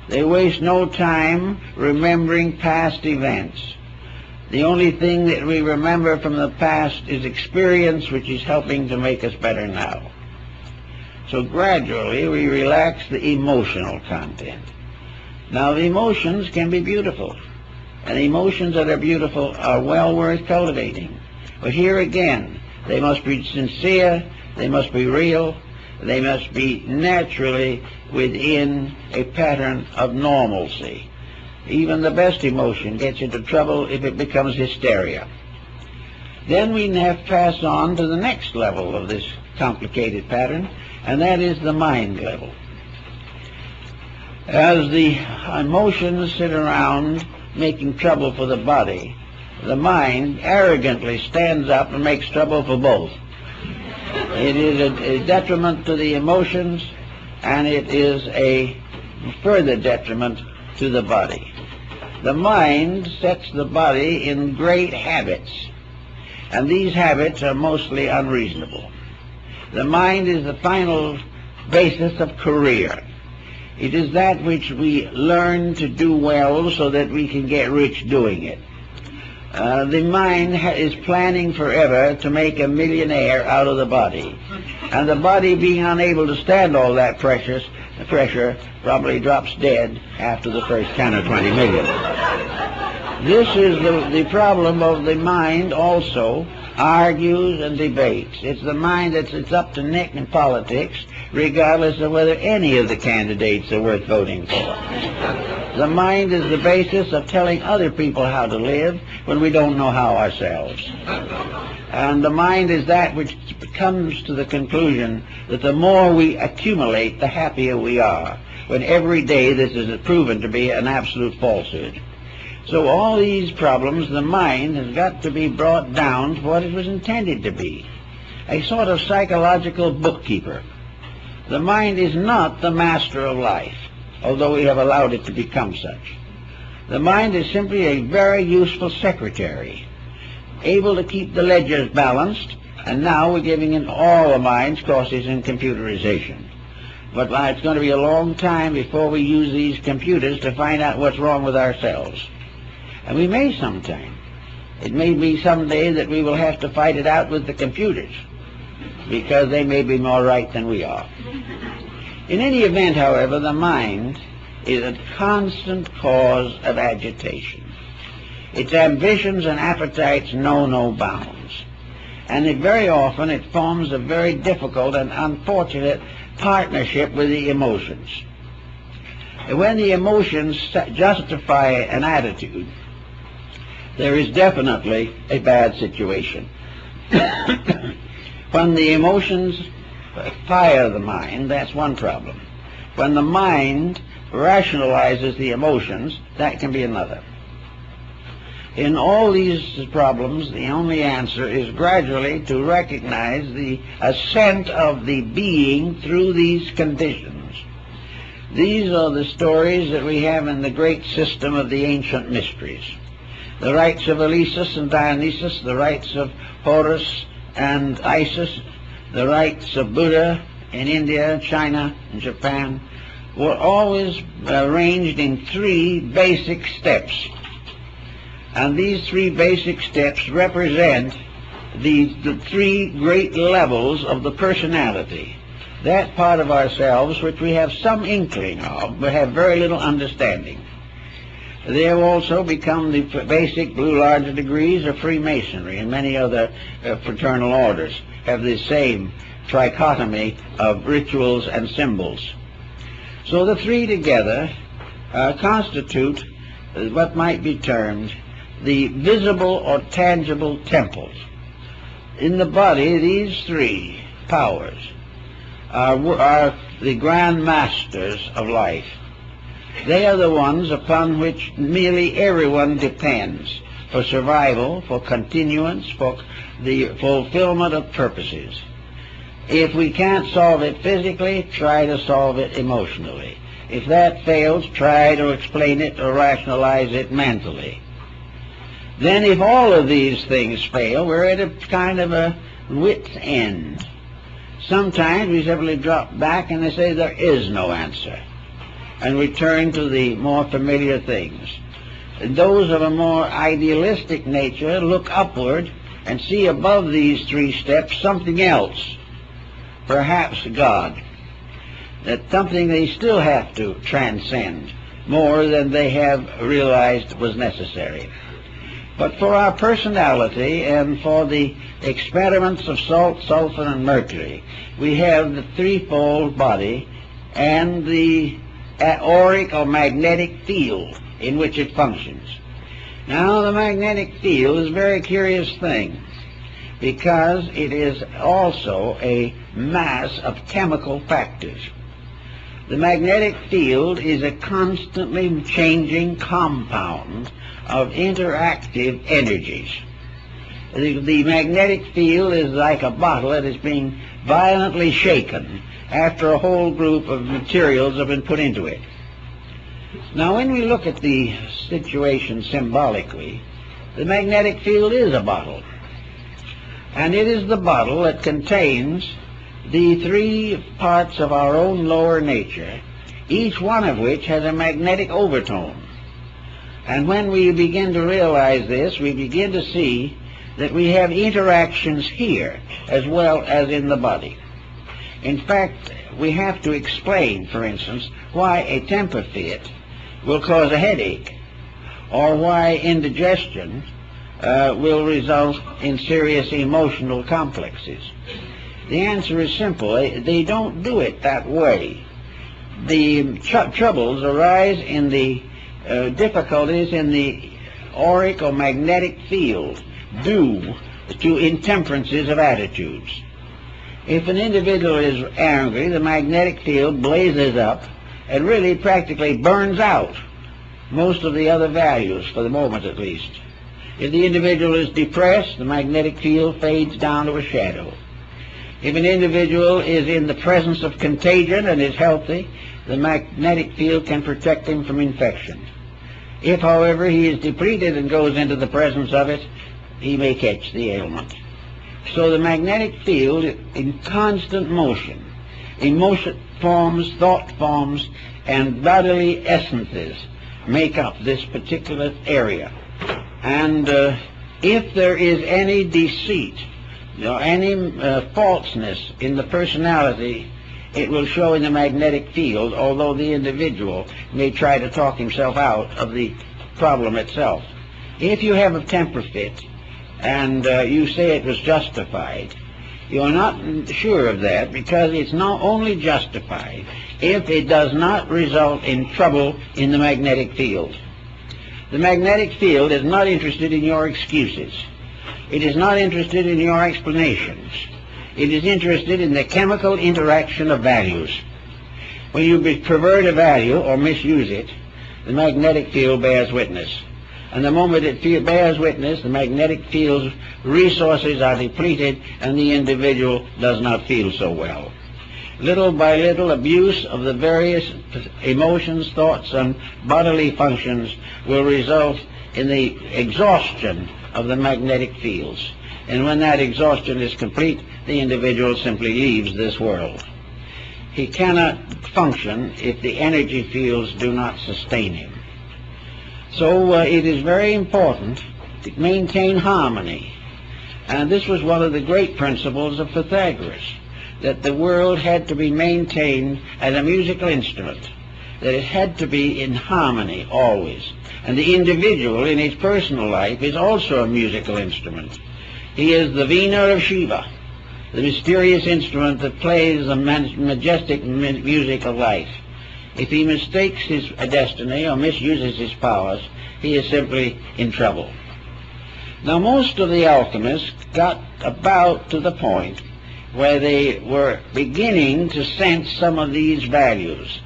They waste no time remembering past events. The only thing that we remember from the past is experience which is helping to make us better now. So gradually we relax the emotional content. Now the emotions can be beautiful, and emotions that are beautiful are well worth cultivating. But here again, they must be sincere, they must be real, they must be naturally within a pattern of normalcy. Even the best emotion gets into trouble if it becomes hysteria. Then we have passed on to the next level of this complicated pattern, and that is the mind level. As the emotions sit around making trouble for the body, the mind arrogantly stands up and makes trouble for both. It is a detriment to the emotions, and it is a further detriment to the body. The mind sets the body in great habits, and these habits are mostly unreasonable. The mind is the final basis of career. It is that which we learn to do well so that we can get rich doing it. The mind is planning forever to make a millionaire out of the body. And the body, being unable to stand all that pressure, probably drops dead after the first 10 or 20 million. This is the problem of the mind also, argues and debates. It's the mind that's up to neck in politics, regardless of whether any of the candidates are worth voting for. The mind is the basis of telling other people how to live when we don't know how ourselves. And the mind is that which comes to the conclusion that the more we accumulate, the happier we are, when every day this is proven to be an absolute falsehood. So all these problems, the mind has got to be brought down to what it was intended to be, a sort of psychological bookkeeper. The mind is not the master of life, although we have allowed it to become such. The mind is simply a very useful secretary, able to keep the ledgers balanced, and now we're giving in all the mind's courses in computerization. But it's going to be a long time before we use these computers to find out what's wrong with ourselves. And we may sometime. It may be someday that we will have to fight it out with the computers, because they may be more right than we are. In any event, however, the mind is a constant cause of agitation. Its ambitions and appetites know no bounds. And very often it forms a very difficult and unfortunate partnership with the emotions. When the emotions justify an attitude, there is definitely a bad situation. When the emotions fire the mind, that's one problem. When the mind rationalizes the emotions, that can be another. In all these problems, the only answer is gradually to recognize the ascent of the being through these conditions. These are the stories that we have in the great system of the ancient mysteries. The rites of Isis and Dionysus, the rites of Horus and Isis, the rites of Buddha in India, China, and Japan, were always arranged in three basic steps. And these three basic steps represent the three great levels of the personality, that part of ourselves which we have some inkling of, but have very little understanding. They have also become the basic blue larger degrees of Freemasonry, and many other fraternal orders have the same trichotomy of rituals and symbols. So the three together constitute what might be termed the visible or tangible temples. In the body, these three powers are the grand masters of life. They are the ones upon which nearly everyone depends for survival, for continuance, for the fulfillment of purposes. If we can't solve it physically, try to solve it emotionally. If that fails, try to explain it or rationalize it mentally. Then if all of these things fail, we're at a kind of a wit's end. Sometimes we simply drop back and they say there is no answer, and return to the more familiar things. Those of a more idealistic nature look upward and see above these three steps something else, perhaps God. That's something they still have to transcend more than they have realized was necessary. But for our personality and for the experiments of salt, sulfur, and mercury, we have the threefold body and the auric or magnetic field in which it functions. Now, the magnetic field is a very curious thing, because it is also a mass of chemical factors. The magnetic field is a constantly changing compound of interactive energies. The magnetic field is like a bottle that is being violently shaken after a whole group of materials have been put into it. Now, when we look at the situation symbolically, the magnetic field is a bottle. And it is the bottle that contains the three parts of our own lower nature, each one of which has a magnetic overtone. And when we begin to realize this, we begin to see that we have interactions here as well as in the body. In fact, we have to explain, for instance, why a temper fit will cause a headache, or why indigestion will result in serious emotional complexes. The answer is simple. They don't do it that way. The troubles arise in the difficulties in the auric or magnetic field due to intemperances of attitudes. If an individual is angry, the magnetic field blazes up and really practically burns out most of the other values, for the moment at least. If the individual is depressed, the magnetic field fades down to a shadow. If an individual is in the presence of contagion and is healthy, the magnetic field can protect him from infection. If, however, he is depleted and goes into the presence of it, he may catch the ailment. So the magnetic field, in constant motion, emotion forms, thought forms, and bodily essences make up this particular area. And if there is any deceit, any falseness in the personality, it will show in the magnetic field, although the individual may try to talk himself out of the problem itself. If you have a temper fit and you say it was justified, you're not sure of that, because it's not only justified if it does not result in trouble in the magnetic field. The magnetic field is not interested in your excuses. It is not interested in your explanations. It is interested in the chemical interaction of values. When you pervert a value or misuse it, the magnetic field bears witness. And the moment it bears witness, the magnetic field's resources are depleted and the individual does not feel so well. Little by little, abuse of the various emotions, thoughts, and bodily functions will result in the exhaustion of the magnetic fields. And when that exhaustion is complete, the individual simply leaves this world. He cannot function if the energy fields do not sustain him. So it is very important to maintain harmony. And this was one of the great principles of Pythagoras, that the world had to be maintained as a musical instrument, that it had to be in harmony always. And the individual in his personal life is also a musical instrument. He is the Veena of Shiva, the mysterious instrument that plays the majestic music of life. If he mistakes his destiny or misuses his powers, he is simply in trouble. Now, most of the alchemists got about to the point where they were beginning to sense some of these values,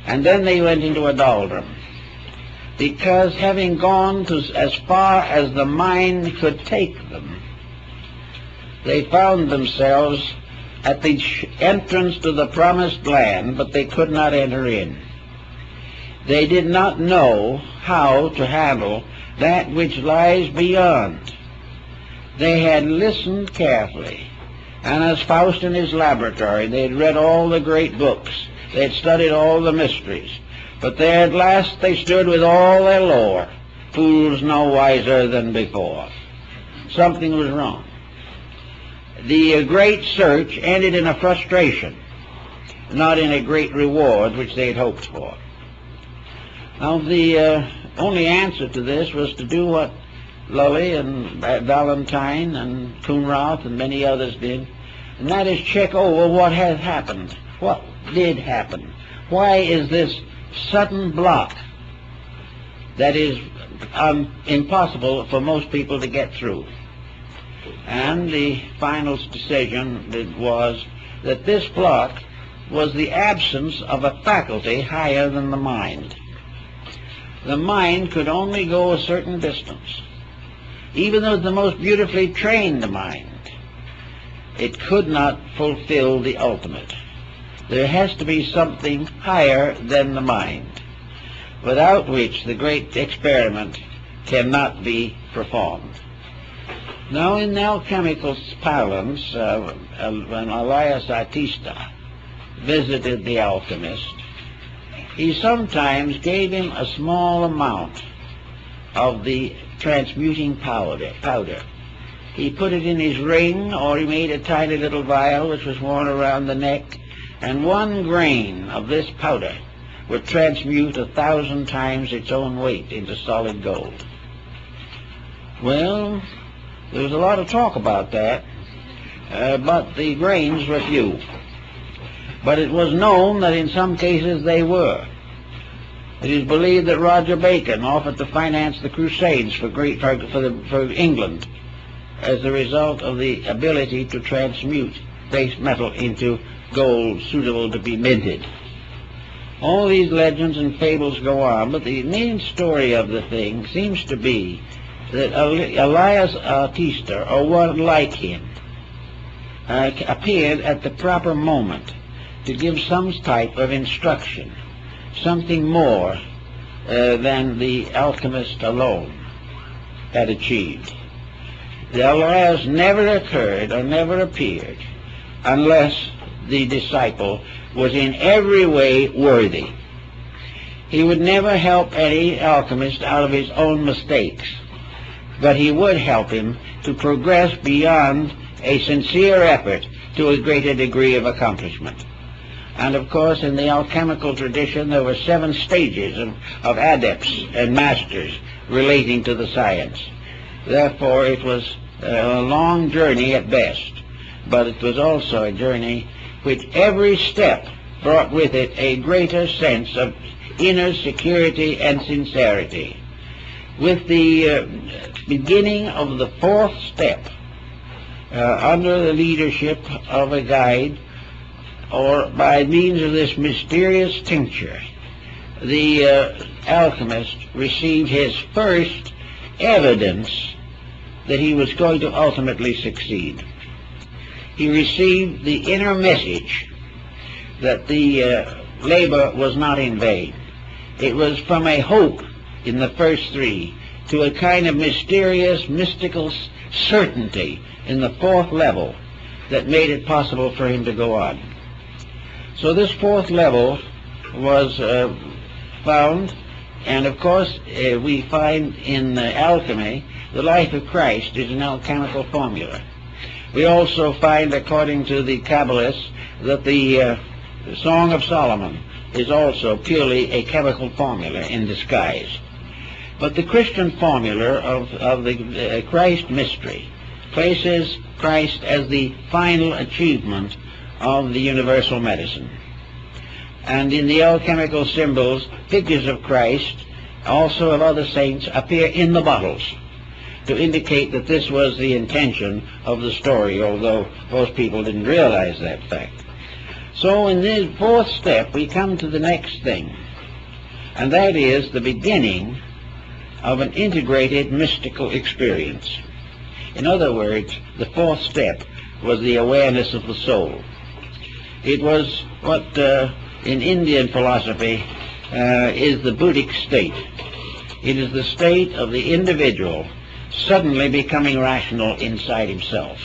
and then they went into a doldrum, because having gone to as far as the mind could take them, they found themselves at the entrance to the promised land, but they could not enter in. They did not know how to handle that which lies beyond. They had listened carefully, and as Faust in his laboratory, they had read all the great books, they had studied all the mysteries, but there at last they stood with all their lore, fools no wiser than before. Something was wrong. The great search ended in a frustration, not in a great reward which they had hoped for. Now, the only answer to this was to do what Lully and Valentine and Coonrath and many others did, and that is check over what has happened. What did happen? Why is this sudden block that is impossible for most people to get through? And the final decision was that this block was the absence of a faculty higher than the mind. The mind could only go a certain distance. Even though the most beautifully trained mind, it could not fulfill the ultimate. There has to be something higher than the mind, without which the great experiment cannot be performed. Now, in alchemical parlance, when Elias Artista visited the alchemist, he sometimes gave him a small amount of the transmuting powder. He put it in his ring, or he made a tiny little vial which was worn around the neck, and 1 grain of this powder would transmute 1,000 times its own weight into solid gold. Well, there was a lot of talk about that, but the grains were few. But it was known that in some cases they were. It is believed that Roger Bacon offered to finance the Crusades for England as a result of the ability to transmute base metal into gold suitable to be minted. All these legends and fables go on, but the main story of the thing seems to be that Elias Artista, or one like him, appeared at the proper moment to give some type of instruction, something more than the alchemist alone had achieved. The Elias never occurred or never appeared unless the disciple was in every way worthy. He would never help any alchemist out of his own mistakes, but he would help him to progress beyond a sincere effort to a greater degree of accomplishment. And of course, in the alchemical tradition, there were 7 stages of adepts and masters relating to the science. Therefore, it was a long journey at best, but it was also a journey which every step brought with it a greater sense of inner security and sincerity. With the beginning of the 4th step, under the leadership of a guide, or by means of this mysterious tincture, the alchemist received his first evidence that he was going to ultimately succeed. He received the inner message that the labor was not in vain. It was from a hope in the first 3 to a kind of mysterious, mystical certainty in the 4th level that made it possible for him to go on. So this 4th level was found, and of course we find in alchemy the life of Christ is an alchemical formula. We also find, according to the Kabbalists, that the Song of Solomon is also purely a chemical formula in disguise. But the Christian formula of the Christ mystery places Christ as the final achievement of the universal medicine. And in the alchemical symbols, figures of Christ, also of other saints, appear in the bottles to indicate that this was the intention of the story, although most people didn't realize that fact. So in the 4th step, we come to the next thing, and that is the beginning of an integrated mystical experience. In other words, the 4th step was the awareness of the soul. It was what in Indian philosophy is the Buddhic state. It is the state of the individual suddenly becoming rational inside himself,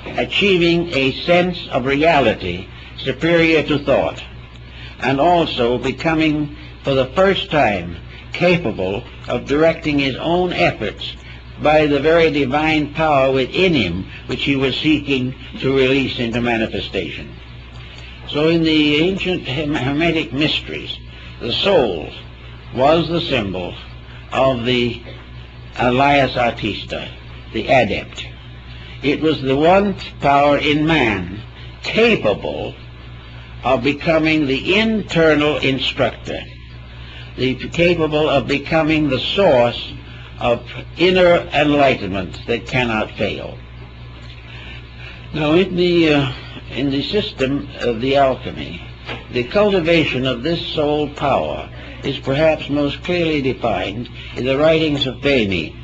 achieving a sense of reality superior to thought, and also becoming for the first time capable of directing his own efforts by the very divine power within him which he was seeking to release into manifestation. So in the ancient Hermetic mysteries, the soul was the symbol of the Elias Artista, the adept. It was the one power in man capable of becoming the internal instructor, capable of becoming the source of inner enlightenment that cannot fail. Now, in the system of the alchemy, the cultivation of this soul power is perhaps most clearly defined in the writings of Böhme,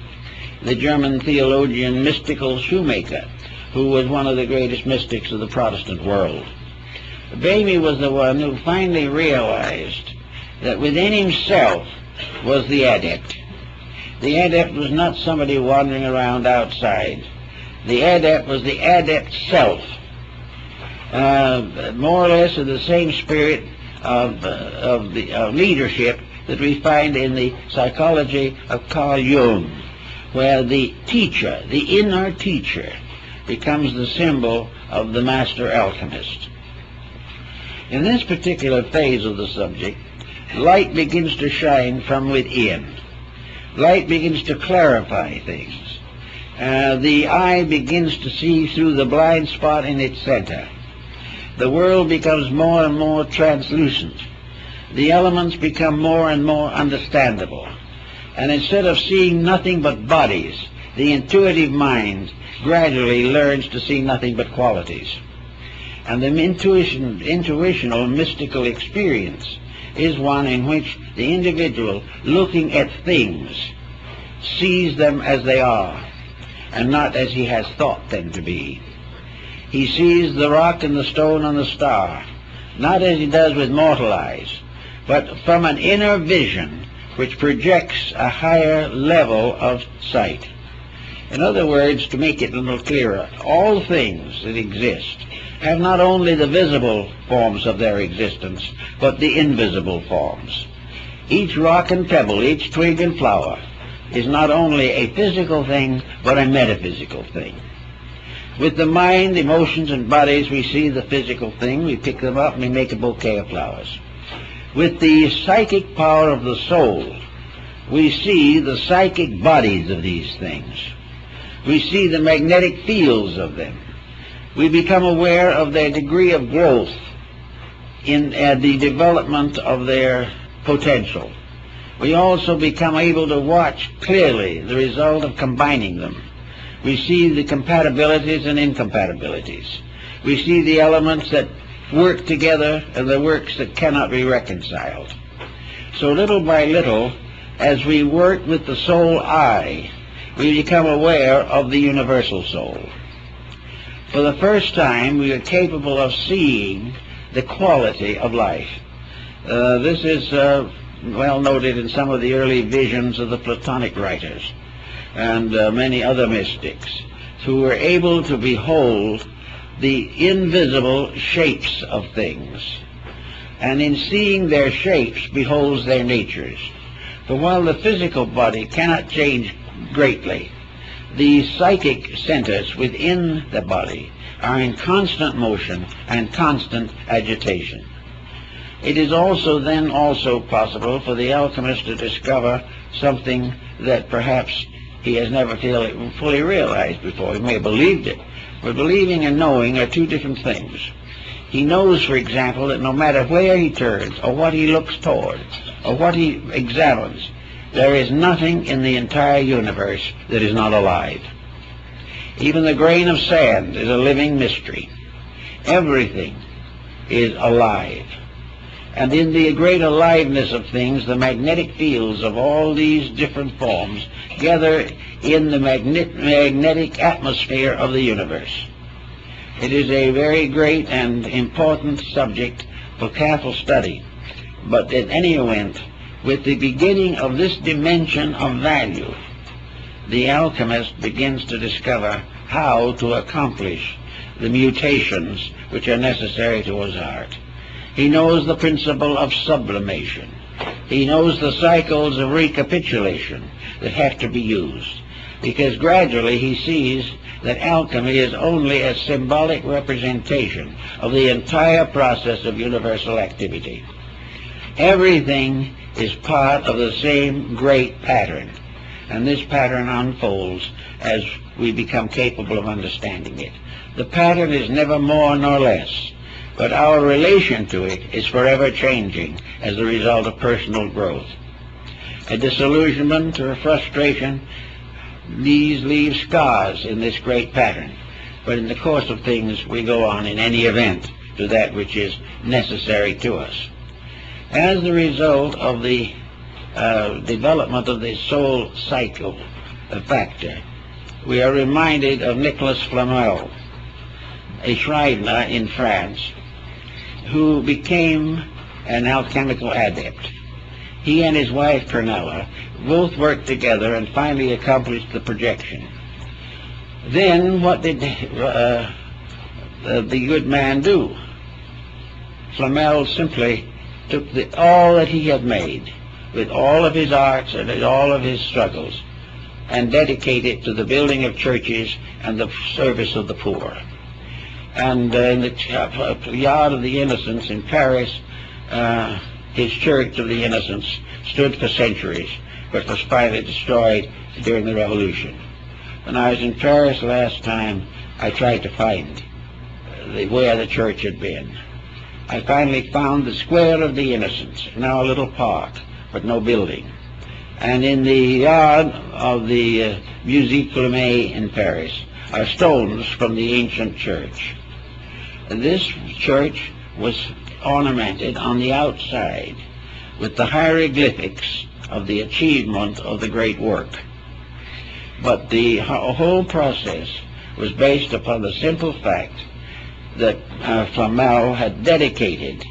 the German theologian, mystical shoemaker, who was one of the greatest mystics of the Protestant world. Böhme was the one who finally realized that within himself was the adept. The adept was not somebody wandering around outside. The adept was the adept self, more or less in the same spirit of leadership that we find in the psychology of Carl Jung, where the teacher, the inner teacher, becomes the symbol of the master alchemist. In this particular phase of the subject, light begins to shine from within. Light begins to clarify things. The eye begins to see through the blind spot in its center. The world becomes more and more translucent. The elements become more and more understandable. And instead of seeing nothing but bodies, the intuitive mind gradually learns to see nothing but qualities. And the intuitional mystical experience is one in which the individual, looking at things, sees them as they are, and not as he has thought them to be. He sees the rock and the stone and the star, not as he does with mortal eyes, but from an inner vision which projects a higher level of sight. In other words, to make it a little clearer, all things that exist have not only the visible forms of their existence, but the invisible forms. Each rock and pebble, each twig and flower is not only a physical thing, but a metaphysical thing. With the mind, emotions, and bodies, we see the physical thing, we pick them up, and we make a bouquet of flowers. With the psychic power of the soul, we see the psychic bodies of these things. We see the magnetic fields of them. We become aware of their degree of growth in the development of their potential. We also become able to watch clearly the result of combining them. We see the compatibilities and incompatibilities. We see the elements that work together and the works that cannot be reconciled. So little by little, as we work with the soul eye, we become aware of the universal soul. For the first time, we are capable of seeing the quality of life. This is well noted in some of the early visions of the Platonic writers and many other mystics who were able to behold the invisible shapes of things, and in seeing their shapes beholds their natures. For while the physical body cannot change greatly, the psychic centers within the body are in constant motion and constant agitation. It is also possible for the alchemist to discover something that perhaps he has never fully realized before. He may have believed it, but believing and knowing are two different things. He knows, for example, that no matter where he turns, or what he looks toward, or what he examines, there is nothing in the entire universe that is not alive. Even the grain of sand is a living mystery. Everything is alive. And in the great aliveness of things, the magnetic fields of all these different forms gather in the magnetic atmosphere of the universe. It is a very great and important subject for careful study. But in any event, with the beginning of this dimension of value, the alchemist begins to discover how to accomplish the mutations which are necessary to his art. He knows the principle of sublimation. He knows the cycles of recapitulation that have to be used, because gradually he sees that alchemy is only a symbolic representation of the entire process of universal activity. Everything is part of the same great pattern, and this pattern unfolds as we become capable of understanding it. The pattern is never more nor less, but our relation to it is forever changing as a result of personal growth. A disillusionment or a frustration, these leave scars in this great pattern. but in the course of things we go on in any event to that which is necessary to us. As the result of the development of the soul cycle factor, we are reminded of Nicolas Flamel, a Schreiner in France, who became an alchemical adept. He and his wife Pernella both worked together and finally accomplished the projection. Then what did the good man do? Flamel simply took all that he had made, with all of his arts and all of his struggles, and dedicated it to the building of churches and the service of the poor. And in the Yard of the Innocents in Paris, his Church of the Innocents stood for centuries, but was finally destroyed during the Revolution. When I was in Paris last time, I tried to find where the church had been. I finally found the Square of the Innocents, now a little park, but no building. And in the yard of the Musée Clément in Paris are stones from the ancient church. This church was ornamented on the outside with the hieroglyphics of the achievement of the great work. But the whole process was based upon the simple fact that Flamel had dedicated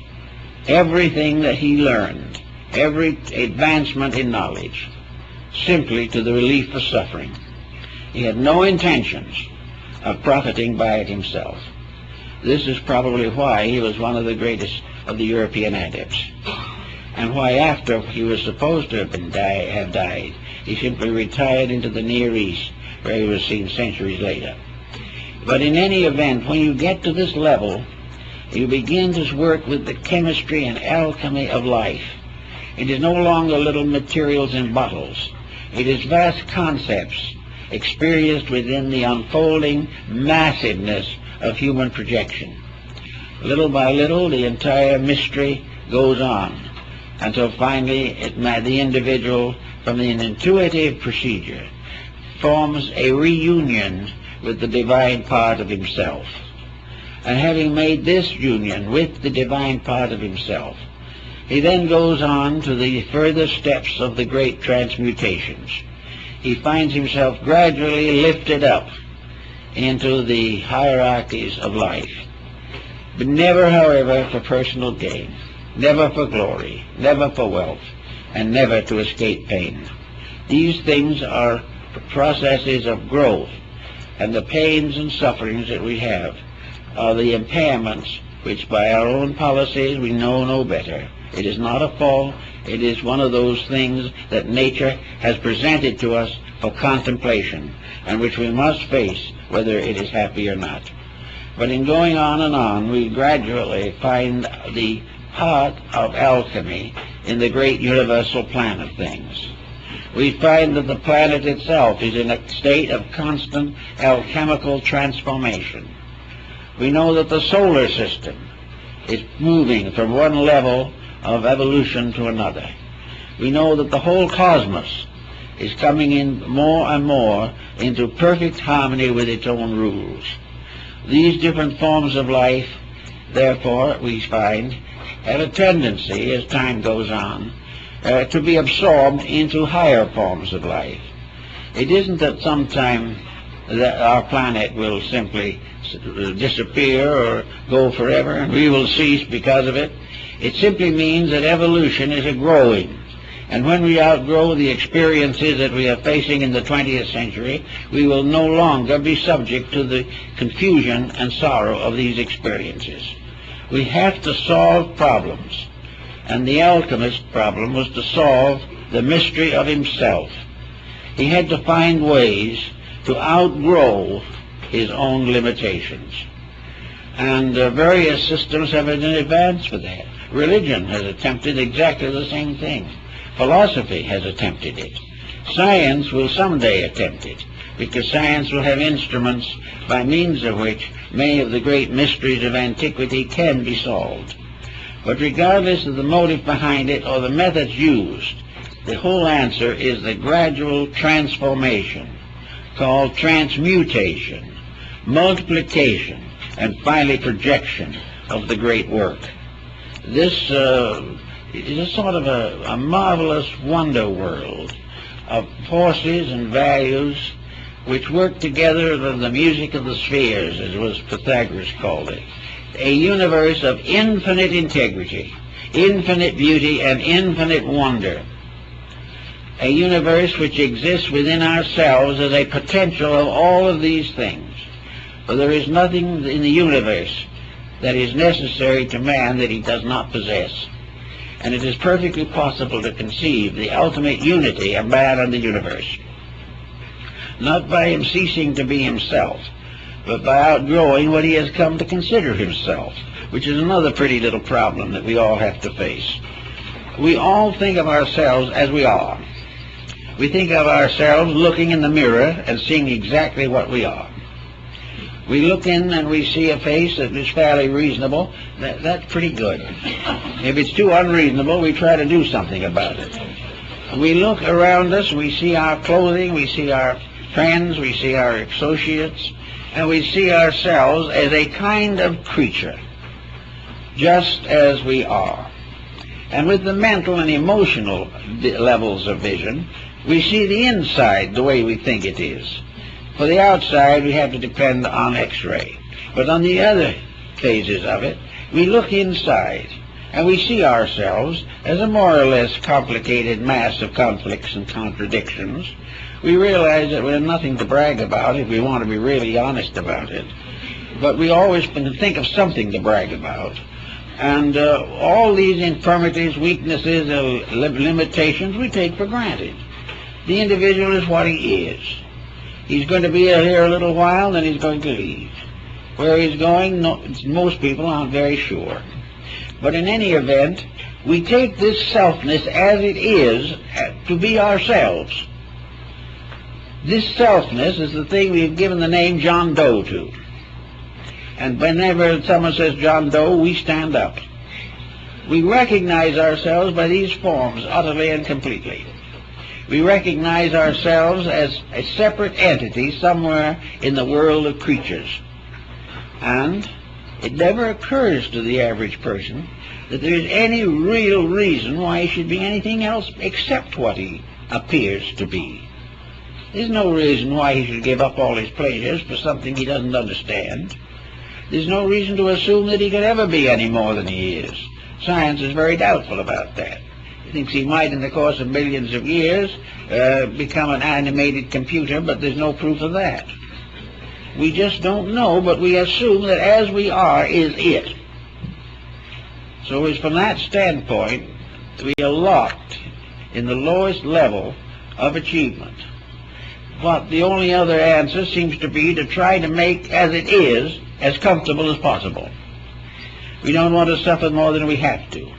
everything that he learned, every advancement in knowledge, simply to the relief of suffering. He had no intentions of profiting by it himself. This is probably why he was one of the greatest of the European adepts, and why after he was supposed to have died, he simply retired into the Near East, where he was seen centuries later. But in any event, when you get to this level, you begin to work with the chemistry and alchemy of life. It is no longer little materials in bottles. It is vast concepts experienced within the unfolding massiveness of human projection. Little by little, the entire mystery goes on, until finally the individual, from an intuitive procedure, forms a reunion with the divine part of himself. And having made this union with the divine part of himself, he then goes on to the further steps of the great transmutations. He finds himself gradually lifted up into the hierarchies of life, but never, however, for personal gain, never for glory, never for wealth, and never to escape pain. These things are processes of growth, and the pains and sufferings that we have are the impairments which by our own policies we know no better. It is not a fault. It is one of those things that nature has presented to us for contemplation, and which we must face whether it is happy or not. But in going on and on, we gradually find the heart of alchemy in the great universal plan of things. We find that the planet itself is in a state of constant alchemical transformation. We know that the solar system is moving from one level of evolution to another. We know that the whole cosmos is coming in more and more into perfect harmony with its own rules. These different forms of life, therefore, we find, have a tendency, as time goes on, to be absorbed into higher forms of life. It isn't that sometime that our planet will simply disappear or go forever and we will cease because of it. It simply means that evolution is a growing. And when we outgrow the experiences that we are facing in the 20th century, we will no longer be subject to the confusion and sorrow of these experiences. We have to solve problems. And the alchemist's problem was to solve the mystery of himself. He had to find ways to outgrow his own limitations. And various systems have been advanced for that. Religion has attempted exactly the same thing. Philosophy has attempted it. Science will someday attempt it, because science will have instruments by means of which many of the great mysteries of antiquity can be solved. But regardless of the motive behind it or the methods used, the whole answer is the gradual transformation, called transmutation, multiplication, and finally projection of the great work. This is a sort of a marvelous wonder world of forces and values which work together in the music of the spheres, as was Pythagoras called it. A universe of infinite integrity, infinite beauty, and infinite wonder. A universe which exists within ourselves as a potential of all of these things. For there is nothing in the universe that is necessary to man that he does not possess. And it is perfectly possible to conceive the ultimate unity of man and the universe, not by him ceasing to be himself, but by outgrowing what he has come to consider himself, which is another pretty little problem that we all have to face. We all think of ourselves as we are. We think of ourselves looking in the mirror and seeing exactly what we are. We look in and we see a face that is fairly reasonable. That's pretty good. If it's too unreasonable, we try to do something about it. We look around us, we see our clothing, we see our friends, we see our associates, and we see ourselves as a kind of creature, just as we are. And with the mental and emotional levels of vision, we see the inside the way we think it is. For the outside, we have to depend on X-ray. But on the other phases of it, we look inside, and we see ourselves as a more or less complicated mass of conflicts and contradictions. We realize that we have nothing to brag about if we want to be really honest about it. But we always think of something to brag about. And all these infirmities, weaknesses, limitations, we take for granted. The individual is what he is. He's going to be here a little while, then he's going to leave. Where he's going, most people aren't very sure. But in any event, we take this selfness as it is to be ourselves. This selfness is the thing we've given the name John Doe to. And whenever someone says John Doe, we stand up. We recognize ourselves by these forms utterly and completely. We recognize ourselves as a separate entity somewhere in the world of creatures. And it never occurs to the average person that there is any real reason why he should be anything else except what he appears to be. There's no reason why he should give up all his pleasures for something he doesn't understand. There's no reason to assume that he could ever be any more than he is. Science is very doubtful about that. He thinks he might, in the course of millions of years, become an animated computer, but there's no proof of that. We just don't know, but we assume that as we are is it. So it's from that standpoint we are locked in the lowest level of achievement. But the only other answer seems to be to try to make as it is as comfortable as possible. We don't want to suffer more than we have to.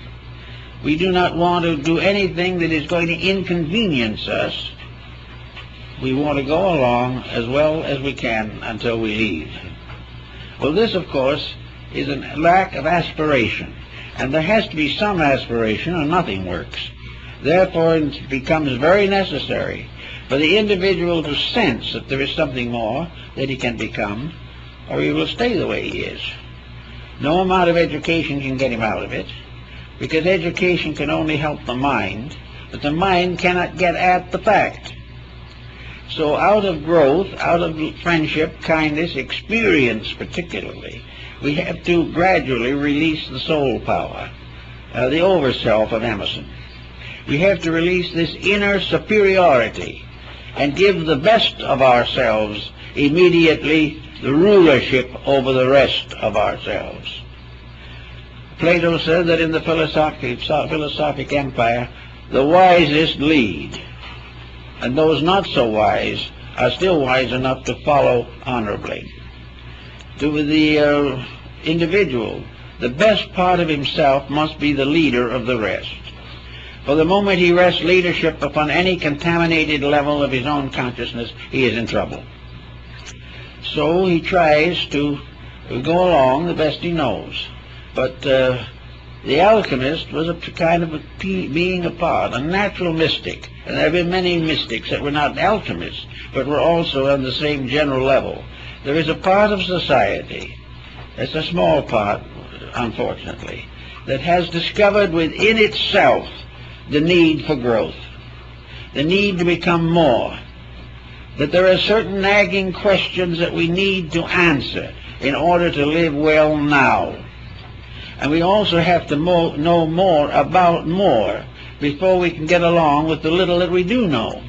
We do not want to do anything that is going to inconvenience us. We want to go along as well as we can until we leave. Well, this, of course, is a lack of aspiration. And there has to be some aspiration or nothing works. Therefore, it becomes very necessary for the individual to sense that there is something more that he can become, or he will stay the way he is. No amount of education can get him out of it, because education can only help the mind, but the mind cannot get at the fact. So out of growth, out of friendship, kindness, experience particularly, we have to gradually release the soul power, the overself of Emerson. We have to release this inner superiority and give the best of ourselves immediately the rulership over the rest of ourselves. Plato said that in the philosophic empire, the wisest lead, and those not so wise are still wise enough to follow honorably. To the individual, the best part of himself must be the leader of the rest. For the moment he rests leadership upon any contaminated level of his own consciousness, he is in trouble. So he tries to go along the best he knows. But the alchemist was a kind of a being apart, a natural mystic. And there have been many mystics that were not alchemists, but were also on the same general level. There is a part of society, it's a small part, unfortunately, that has discovered within itself the need for growth, the need to become more, that there are certain nagging questions that we need to answer in order to live well now. And we also have to know more about more before we can get along with the little that we do know.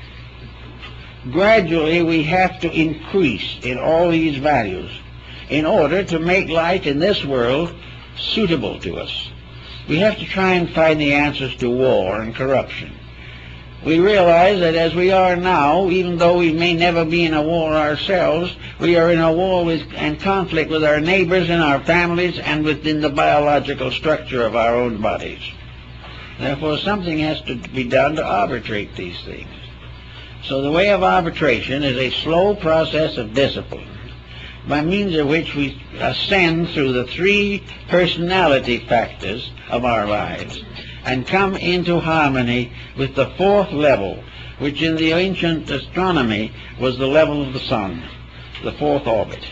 Gradually, we have to increase in all these values in order to make life in this world suitable to us. We have to try and find the answers to war and corruption. We realize that as we are now, even though we may never be in a war ourselves, we are in a war and conflict with our neighbors and our families and within the biological structure of our own bodies. Therefore, something has to be done to arbitrate these things. So the way of arbitration is a slow process of discipline, by means of which we ascend through the three personality factors of our lives and come into harmony with the fourth level, which in the ancient astronomy was the level of the sun, the fourth orbit.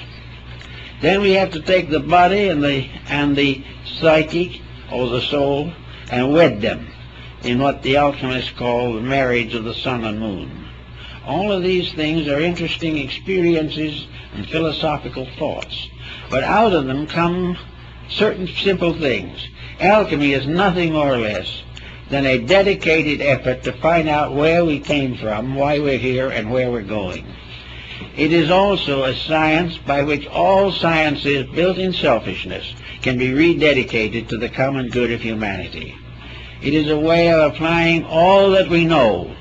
Then we have to take the body and the psychic, or the soul, and wed them in what the alchemists call the marriage of the sun and moon. All of these things are interesting experiences and philosophical thoughts, but out of them come certain simple things. Alchemy is nothing more or less than a dedicated effort to find out where we came from, why we're here, and where we're going. It is also a science by which all sciences built in selfishness can be rededicated to the common good of humanity. It is a way of applying all that we know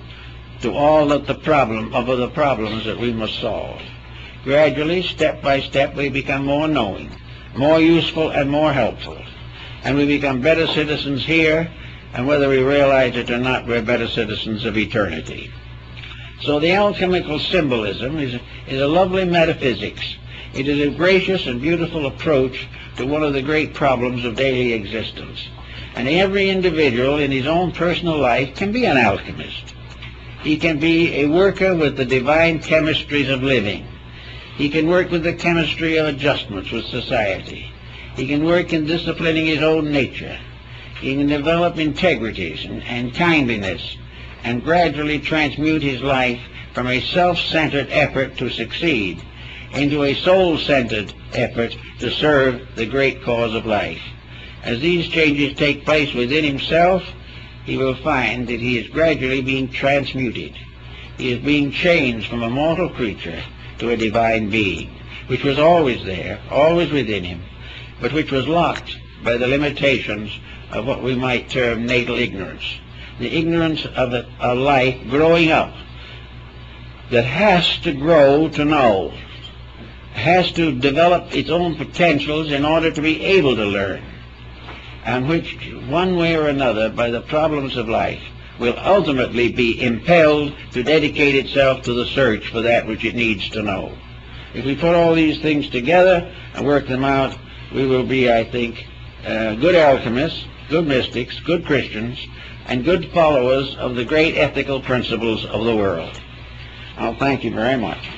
to all of the problems that we must solve. Gradually, step by step, we become more knowing, more useful, and more helpful. And we become better citizens here, and whether we realize it or not, we're better citizens of eternity. So the alchemical symbolism is a lovely metaphysics. It is a gracious and beautiful approach to one of the great problems of daily existence. And every individual in his own personal life can be an alchemist. He can be a worker with the divine chemistries of living. He can work with the chemistry of adjustments with society. He can work in disciplining his own nature. He can develop integrities and kindliness and gradually transmute his life from a self-centered effort to succeed into a soul-centered effort to serve the great cause of life. As these changes take place within himself, he will find that he is gradually being transmuted. He is being changed from a mortal creature to a divine being, which was always there, always within him, but which was locked by the limitations of what we might term natal ignorance, the ignorance of a life growing up that has to grow to know, has to develop its own potentials in order to be able to learn, and which, one way or another, by the problems of life, will ultimately be impelled to dedicate itself to the search for that which it needs to know. If we put all these things together and work them out, we will be, I think, good alchemists, good mystics, good Christians, and good followers of the great ethical principles of the world. I'll thank you very much.